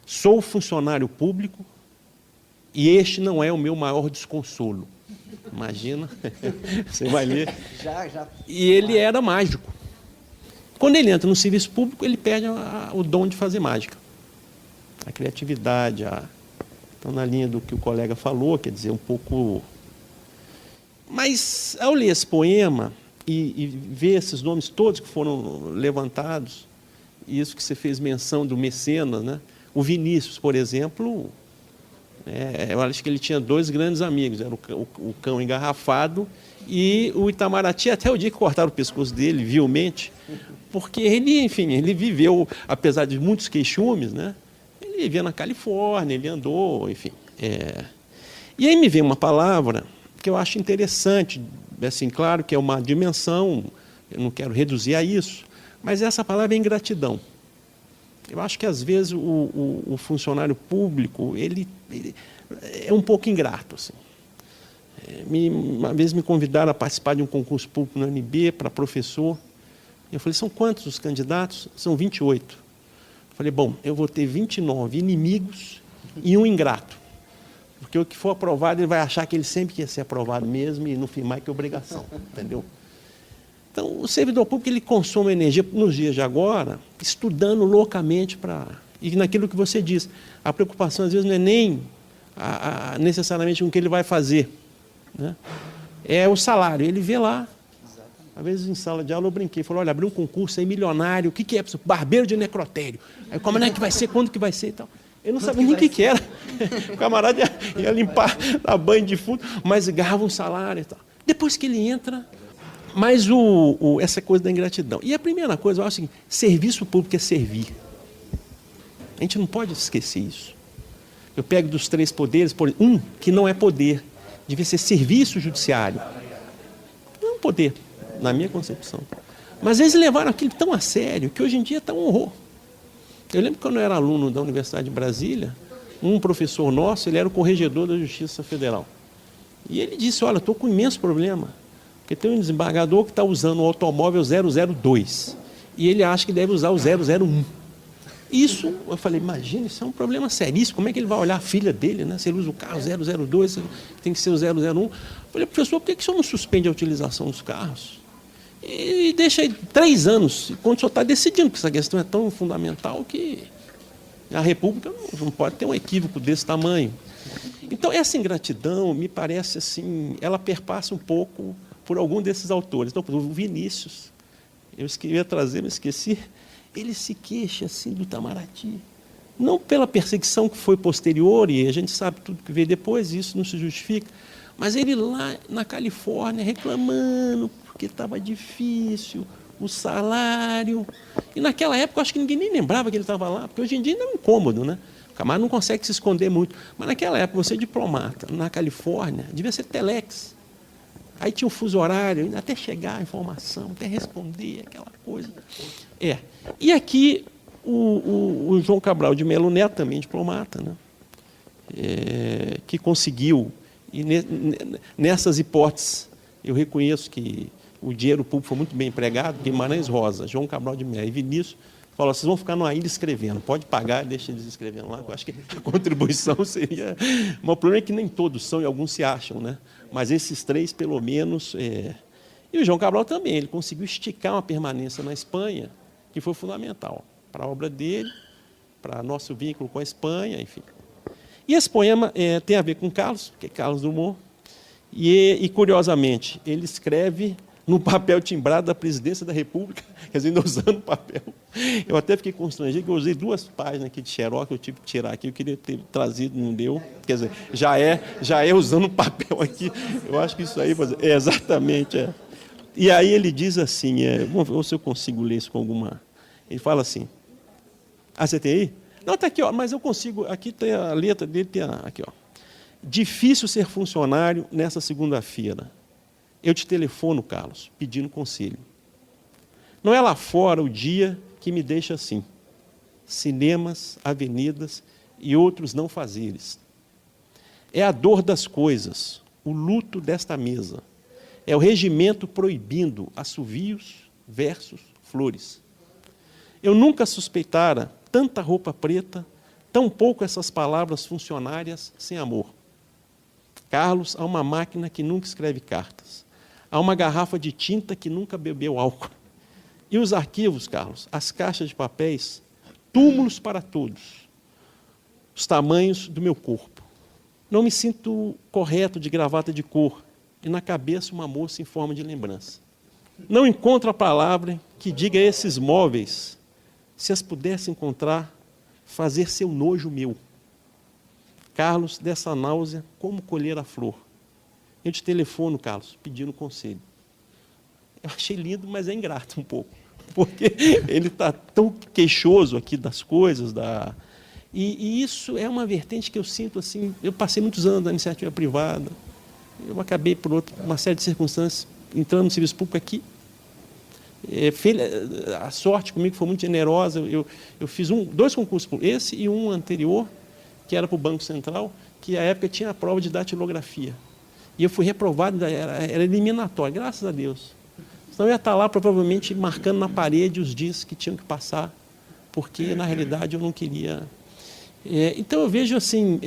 sou funcionário público e este não é o meu maior desconsolo. Imagina, você vai ler. E ele era mágico. Quando ele entra no serviço público, ele perde o dom de fazer mágica. A criatividade, então, na linha do que o colega falou, quer dizer, um pouco... Mas, ao ler esse poema e ver esses nomes todos que foram levantados, e isso que você fez menção do mecenas, né? O Vinícius, por exemplo, eu acho que ele tinha 2 grandes amigos, era o Cão Engarrafado e o Itamaraty, até o dia que cortaram o pescoço dele, vilmente, porque ele, enfim, ele viveu, apesar de muitos queixumes, né? Ele vivia na Califórnia, ele andou, enfim. E aí me veio uma palavra que eu acho interessante assim, claro que é uma dimensão, eu não quero reduzir a isso, mas essa palavra é ingratidão. Eu acho que, às vezes, o funcionário público ele é um pouco ingrato. Assim. Uma vez me convidaram a participar de um concurso público no UNB para professor. Eu falei, são quantos os candidatos? São 28. Eu falei, bom, eu vou ter 29 inimigos e um ingrato. Porque o que for aprovado, ele vai achar que ele sempre quer ser aprovado mesmo e não fim mais que obrigação. Entendeu? Então, o servidor público ele consome energia nos dias de agora, estudando loucamente e naquilo que você diz. A preocupação, às vezes, não é nem necessariamente com o que ele vai fazer. Né? É o salário. Ele vê lá. Às vezes, em sala de aula, eu brinquei. Falei, olha, abriu um concurso aí milionário. O que é? Barbeiro de necrotério. Aí, como é que vai ser? Quando que vai ser e tal? Eu não sabia nem o que era. O camarada ia limpar, dar banho de fundo, mas ganhava um salário e tal. Depois que ele entra... Mas essa coisa da ingratidão. E a primeira coisa, eu acho que serviço público é servir. A gente não pode esquecer isso. Eu pego dos 3 poderes, um que não é poder, devia ser serviço judiciário. Não é um poder, na minha concepção. Mas eles levaram aquilo tão a sério que hoje em dia está um horror. Eu lembro que quando eu era aluno da Universidade de Brasília, um professor nosso, ele era o corregedor da Justiça Federal. E ele disse, olha, estou com um imenso problema. Porque tem um desembargador que está usando o automóvel 002 e ele acha que deve usar o 001. Isso, eu falei, imagina, isso é um problema seríssimo. Como é que ele vai olhar a filha dele, né? Se ele usa o carro 002, tem que ser o 001. Eu falei, professor, por que o senhor não suspende a utilização dos carros? E deixa aí 3 anos, quando o senhor está decidindo, porque essa questão é tão fundamental que a República não pode ter um equívoco desse tamanho. Então, essa ingratidão, me parece assim, ela perpassa um pouco por algum desses autores. Então, o Vinícius, eu ia trazer, mas esqueci, ele se queixa assim do Itamaraty. Não pela perseguição que foi posterior, e a gente sabe tudo que veio depois, isso não se justifica, mas ele lá na Califórnia reclamando porque estava difícil, o salário. E naquela época, eu acho que ninguém nem lembrava que ele estava lá, porque hoje em dia ainda é um incômodo, né? O camarada não consegue se esconder muito. Mas naquela época, você diplomata, na Califórnia, devia ser telex. Aí tinha um fuso horário, até chegar a informação, até responder, aquela coisa. E aqui, o João Cabral de Melo Neto, também diplomata, né? Que conseguiu, e nessas hipóteses, eu reconheço que o dinheiro público foi muito bem empregado, Guimarães Rosa, João Cabral de Melo e Vinícius, falou, vocês vão ficar numa ilha escrevendo, pode pagar, deixa eles escrevendo lá, eu acho que a contribuição seria... Mas o problema é que nem todos são e alguns se acham, né? Mas esses 3, pelo menos... E o João Cabral também, ele conseguiu esticar uma permanência na Espanha, que foi fundamental para a obra dele, para nosso vínculo com a Espanha, enfim. E esse poema tem a ver com Carlos, que é Carlos Drummond, e curiosamente, ele escreve no papel timbrado da Presidência da República, quer dizer, ainda usando o papel. Eu até fiquei constrangido, que eu usei 2 páginas aqui de xerox, eu tive que tirar aqui, eu queria ter trazido, não deu. Quer dizer, já é usando o papel aqui. Eu acho que isso aí, exatamente. E aí ele diz assim, vamos ver se eu consigo ler isso com alguma... Ele fala assim, você tem aí? Não, está aqui, ó, mas eu consigo, aqui tem a letra dele, aqui, ó. Difícil ser funcionário nessa segunda-feira. Eu te telefono, Carlos, pedindo conselho. Não é lá fora o dia que me deixa assim. Cinemas, avenidas e outros não fazeres. É a dor das coisas, o luto desta mesa. É o regimento proibindo assovios, versos, flores. Eu nunca suspeitara tanta roupa preta, tão pouco essas palavras funcionárias sem amor. Carlos, há uma máquina que nunca escreve cartas. Há uma garrafa de tinta que nunca bebeu álcool. E os arquivos, Carlos, as caixas de papéis, túmulos para todos, os tamanhos do meu corpo. Não me sinto correto de gravata de cor e na cabeça uma moça em forma de lembrança. Não encontro a palavra que diga a esses móveis, se as pudesse encontrar, fazer seu nojo meu. Carlos, dessa náusea, como colher a flor? Eu te telefono, Carlos, pedindo conselho. Eu achei lindo, mas é ingrato um pouco, porque ele está tão queixoso aqui das coisas, e isso é uma vertente que eu sinto assim. Eu passei muitos anos na iniciativa privada, eu acabei, por uma série de circunstâncias, entrando no serviço público aqui. A sorte comigo foi muito generosa. Eu fiz 2 concursos, esse e um anterior, que era para o Banco Central, que à época tinha a prova de datilografia. E eu fui reprovado, era eliminatório, graças a Deus. Senão eu ia estar lá provavelmente marcando na parede os dias que tinham que passar, porque na realidade eu não queria. Então eu vejo assim,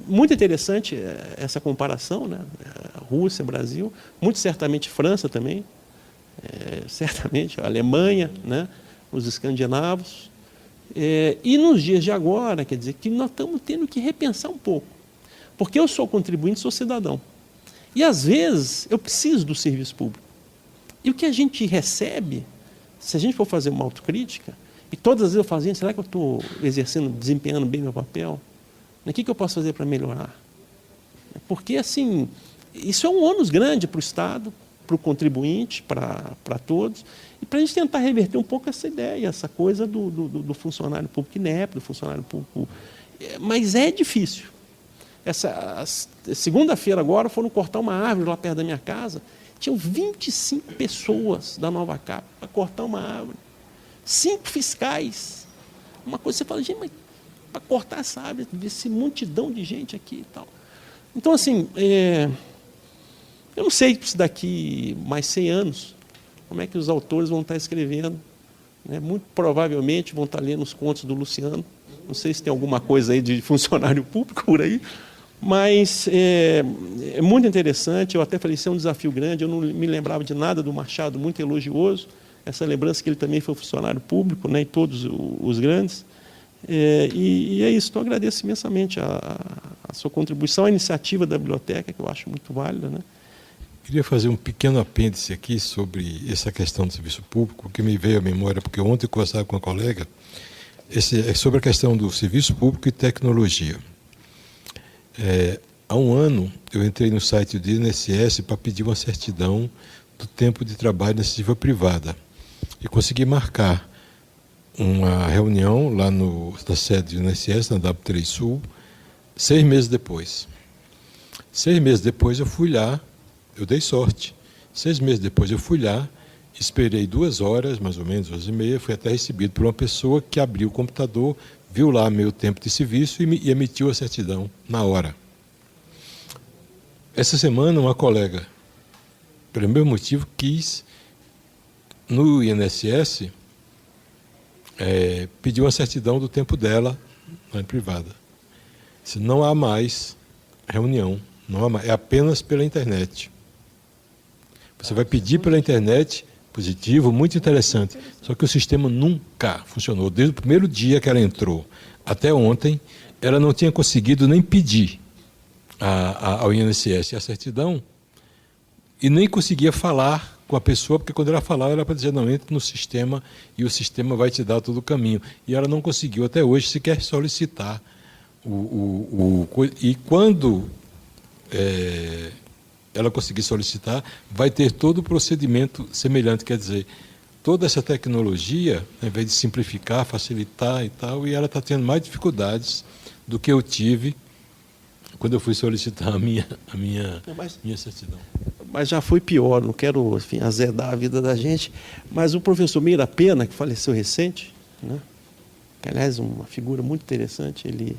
muito interessante essa comparação, né? Rússia, Brasil, muito certamente França também, certamente a Alemanha, né? Os escandinavos. E nos dias de agora, quer dizer, que nós estamos tendo que repensar um pouco. Porque eu sou contribuinte, sou cidadão. E às vezes eu preciso do serviço público. E o que a gente recebe, se a gente for fazer uma autocrítica, e todas as vezes eu falo, será que eu estou desempenhando bem meu papel? O que eu posso fazer para melhorar? Porque, assim, isso é um ônus grande para o Estado, para o contribuinte, para todos, e para a gente tentar reverter um pouco essa ideia, essa coisa do funcionário público inepto, do funcionário público. Mas é difícil. Segunda-feira agora foram cortar uma árvore lá perto da minha casa, tinham 25 pessoas da Nova Cap para cortar uma árvore. 5 fiscais. Uma coisa que você fala, gente, mas para cortar essa árvore, esse multidão de gente aqui e tal. Então, assim, eu não sei se daqui mais 100 anos, como é que os autores vão estar escrevendo. Né? Muito provavelmente vão estar lendo os contos do Luciano. Não sei se tem alguma coisa aí de funcionário público por aí, mas é muito interessante. Eu até falei, isso é um desafio grande. Eu não me lembrava de nada do Machado, muito elogioso. Essa lembrança que ele também foi funcionário público, né, e todos os grandes. E é isso, então agradeço imensamente a sua contribuição, a iniciativa da biblioteca, que eu acho muito válida. Né? Queria fazer um pequeno apêndice aqui sobre essa questão do serviço público, que me veio à memória, porque ontem eu conversava com uma colega, sobre a questão do serviço público e tecnologia. Há um ano, eu entrei no site do INSS para pedir uma certidão do tempo de trabalho na iniciativa privada. E consegui marcar uma reunião lá na sede do INSS, na W3 Sul, 6 meses depois. 6 meses depois eu fui lá, eu dei sorte. 6 meses depois eu fui lá, esperei 2 horas, mais ou menos, 2h30, fui até recebido por uma pessoa que abriu o computador, viu lá meu tempo de serviço e emitiu a certidão na hora. Essa semana, uma colega, pelo mesmo motivo, quis, no INSS, pediu uma certidão do tempo dela na privada. Disse, não há mais reunião, não há mais, é apenas pela internet. Você vai pedir pela internet, positivo, muito interessante. Só que o sistema nunca funcionou. Desde o primeiro dia que ela entrou até ontem, ela não tinha conseguido nem pedir ao INSS a certidão e nem conseguia falar com a pessoa, porque quando ela falava, era para dizer, não, entre no sistema e o sistema vai te dar todo o caminho. E ela não conseguiu até hoje sequer solicitar e quando ela conseguir solicitar, vai ter todo o procedimento semelhante, quer dizer, toda essa tecnologia, ao invés de simplificar, facilitar e tal, e ela está tendo mais dificuldades do que eu tive quando eu fui solicitar a minha certidão. Mas já foi pior, não quero, enfim, azedar a vida da gente, mas o professor Meira Pena, que faleceu recente, né, que aliás é uma figura muito interessante, ele,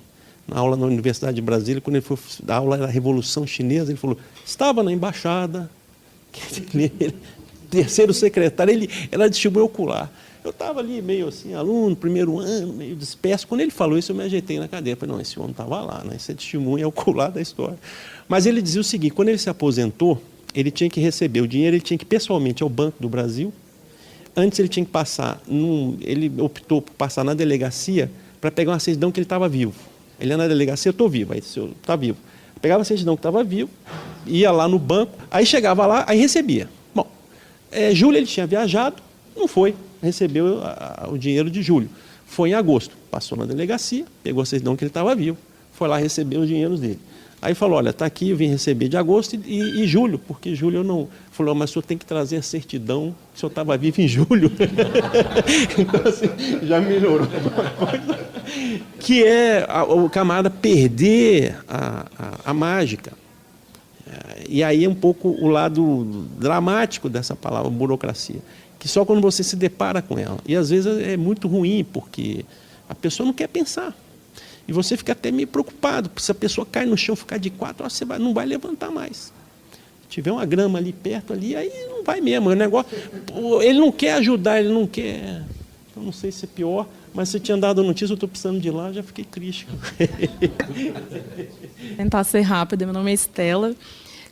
na aula na Universidade de Brasília, quando ele foi dar aula da Revolução Chinesa, ele falou, estava na embaixada, terceiro secretário, ele era testemunho ocular. Eu estava ali meio assim, aluno, primeiro ano, meio disperso. Quando ele falou isso, eu me ajeitei na cadeira. Falei, não, esse homem estava lá, né? Esse é testemunho ocular da história. Mas ele dizia o seguinte, quando ele se aposentou, ele tinha que receber o dinheiro, ele tinha que ir pessoalmente ao Banco do Brasil. Antes ele tinha que passar, ele optou por passar na delegacia para pegar uma certidão que ele estava vivo. Ele ia na delegacia, eu estou vivo, aí o senhor está vivo. Pegava a certidão que estava vivo, ia lá no banco, aí chegava lá, aí recebia. Bom, julho ele tinha viajado, não foi, recebeu o dinheiro de julho. Foi em agosto, passou na delegacia, pegou a certidão que ele estava vivo, foi lá receber os dinheiros dele. Aí falou, olha, está aqui, eu vim receber de agosto e julho, porque julho eu não... Falou, mas o senhor tem que trazer a certidão que o senhor estava vivo em julho. Então, assim, já melhorou alguma coisa. Que é o camarada perder a mágica. E aí é um pouco o lado dramático dessa palavra, burocracia, que só quando você se depara com ela. E às vezes é muito ruim, porque a pessoa não quer pensar. E você fica até meio preocupado, porque se a pessoa cai no chão, ficar de quatro, você não vai levantar mais. Se tiver uma grama ali perto, ali, aí não vai mesmo. O negócio, ele não quer ajudar, ele não quer. Eu não sei se é pior, mas você tinha dado a notícia, eu estou precisando de ir lá, já fiquei triste. Tentar ser rápida, meu nome é Estela.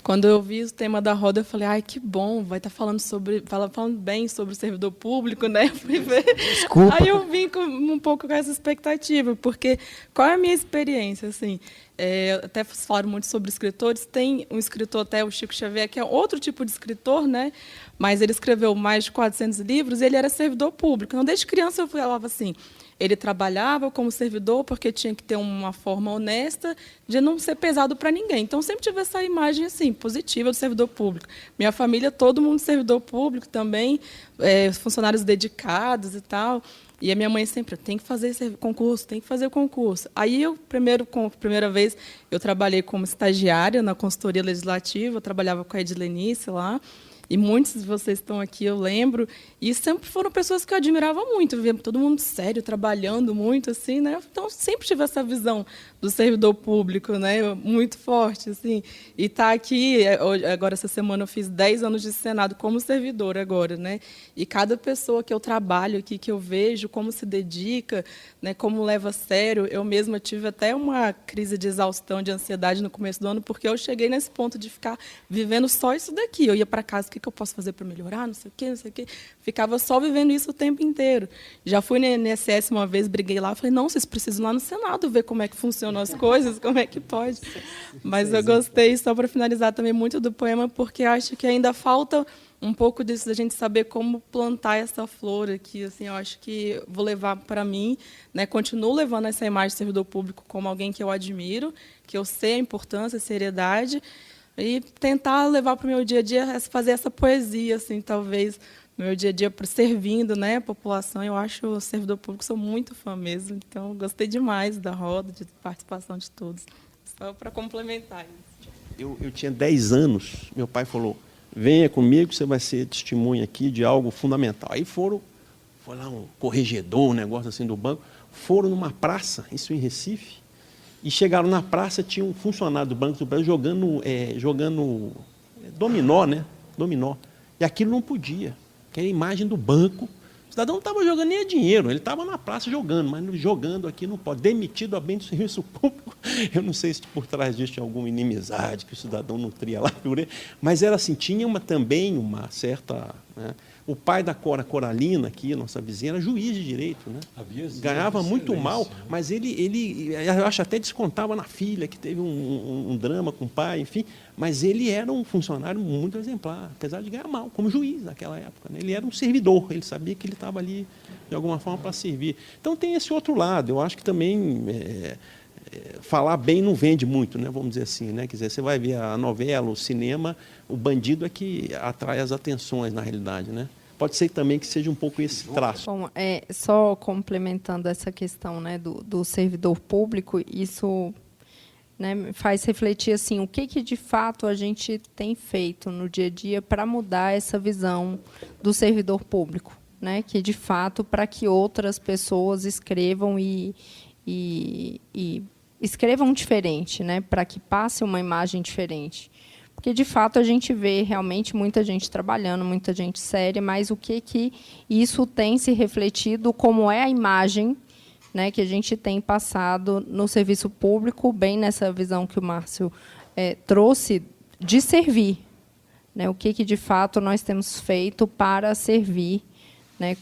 Quando eu vi o tema da roda, eu falei, ai, que bom, vai estar falando bem sobre o servidor público, né? Fui ver. Desculpa. Aí eu vim um pouco com essa expectativa, porque qual é a minha experiência, assim? Até falaram muito sobre escritores, tem um escritor, até o Chico Xavier, que é outro tipo de escritor, né? Mas ele escreveu mais de 400 livros e ele era servidor público. Então, desde criança eu falava assim, ele trabalhava como servidor porque tinha que ter uma forma honesta de não ser pesado para ninguém. Então, sempre tive essa imagem assim, positiva do servidor público. Minha família, todo mundo servidor público também, funcionários dedicados e tal. E a minha mãe sempre, tem que fazer esse concurso, tem que fazer o concurso. Aí, primeira vez, eu trabalhei como estagiária na consultoria legislativa, eu trabalhava com a Edilenice lá. E muitos de vocês estão aqui, eu lembro, e sempre foram pessoas que eu admirava muito, via todo mundo sério, trabalhando muito, assim, né? Então, sempre tive essa visão do servidor público, né? Muito forte, assim. E estar aqui, agora essa semana eu fiz 10 anos de Senado como servidora agora, né? E cada pessoa que eu trabalho aqui, que eu vejo, como se dedica, né? Como leva a sério. Eu mesma tive até uma crise de exaustão, de ansiedade no começo do ano, porque eu cheguei nesse ponto de ficar vivendo só isso daqui. Eu ia para casa, o que eu posso fazer para melhorar, não sei o quê, não sei o quê. Ficava só vivendo isso o tempo inteiro. Já fui na INSS uma vez, briguei lá, falei, não, vocês precisam ir lá no Senado ver como é que funcionam as coisas, como é que pode. Mas eu gostei, só para finalizar também, muito do poema, porque acho que ainda falta um pouco disso, da gente saber como plantar essa flor aqui. Assim, eu acho que vou levar para mim, né, continuo levando essa imagem de servidor público como alguém que eu admiro, que eu sei a importância, a seriedade, e tentar levar para o meu dia a dia, fazer essa poesia, assim, talvez, no meu dia a dia, servindo, né, a população. Eu acho o servidor público, sou muito fã mesmo, então gostei demais da roda, de participação de todos. Só para complementar isso. Eu tinha 10 anos, meu pai falou, venha comigo, você vai ser testemunha aqui de algo fundamental. Aí foi lá um corregedor, um negócio assim do banco, foram numa praça, isso em Recife, e chegaram na praça, tinha um funcionário do Banco do Brasil jogando dominó, né? Dominó. E aquilo não podia, que era a imagem do banco. O cidadão não estava jogando nem dinheiro, ele estava na praça jogando, mas jogando aqui não pode. Demitido a bem do serviço público. Eu não sei se por trás disso tinha alguma inimizade que o cidadão nutria lá por ele, mas era assim, tinha também uma certa... Né? O pai da Cora Coralina, aqui, nossa vizinha, era juiz de direito, né? Ganhava muito mal, mas ele, eu acho, até descontava na filha, que teve um drama com o pai, enfim, mas ele era um funcionário muito exemplar, apesar de ganhar mal, como juiz naquela época, né? Ele era um servidor, ele sabia que ele estava ali, de alguma forma, para servir. Então, tem esse outro lado, eu acho que também... falar bem não vende muito, né? Vamos dizer assim, né? Quer dizer, você vai ver a novela, o cinema, o bandido é que atrai as atenções, na realidade, né? Pode ser também que seja um pouco esse traço. Bom, só complementando essa questão, né, do servidor público, isso, né, me faz refletir assim, o que de fato a gente tem feito no dia a dia para mudar essa visão do servidor público, né? Que de fato para que outras pessoas escrevam e escrevam diferente, né, para que passe uma imagem diferente. Porque, de fato, a gente vê realmente muita gente trabalhando, muita gente séria, mas o que isso tem se refletido, como é a imagem, né, que a gente tem passado no serviço público, bem nessa visão que o Márcio trouxe, de servir. Né, o que, de fato, nós temos feito para servir, né,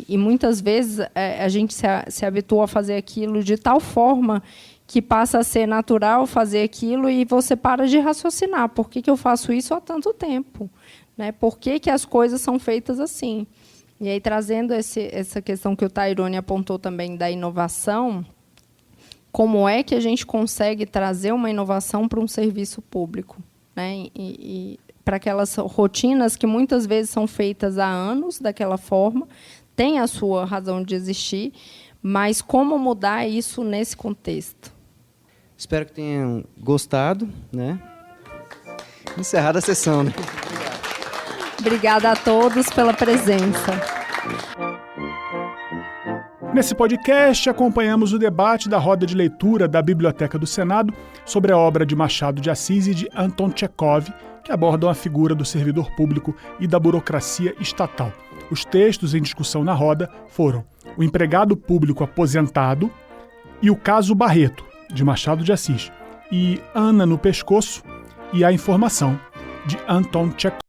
e muitas vezes a gente se habitua a fazer aquilo de tal forma que passa a ser natural fazer aquilo e você para de raciocinar. Por que eu faço isso há tanto tempo? Né? Por que as coisas são feitas assim? E aí, trazendo essa questão que o Tairone apontou também da inovação, como é que a gente consegue trazer uma inovação para um serviço público? Né? E para aquelas rotinas que muitas vezes são feitas há anos daquela forma, tem a sua razão de existir, mas como mudar isso nesse contexto? Espero que tenham gostado, né? Encerrada a sessão, né? Obrigada a todos pela presença. Nesse podcast, acompanhamos o debate da roda de leitura da Biblioteca do Senado sobre a obra de Machado de Assis e de Anton Tchekov, que abordam a figura do servidor público e da burocracia estatal. Os textos em discussão na roda foram O Empregado Público Aposentado e O Caso Barreto, de Machado de Assis, e Ana no Pescoço e a Informação, de Anton Tchekov.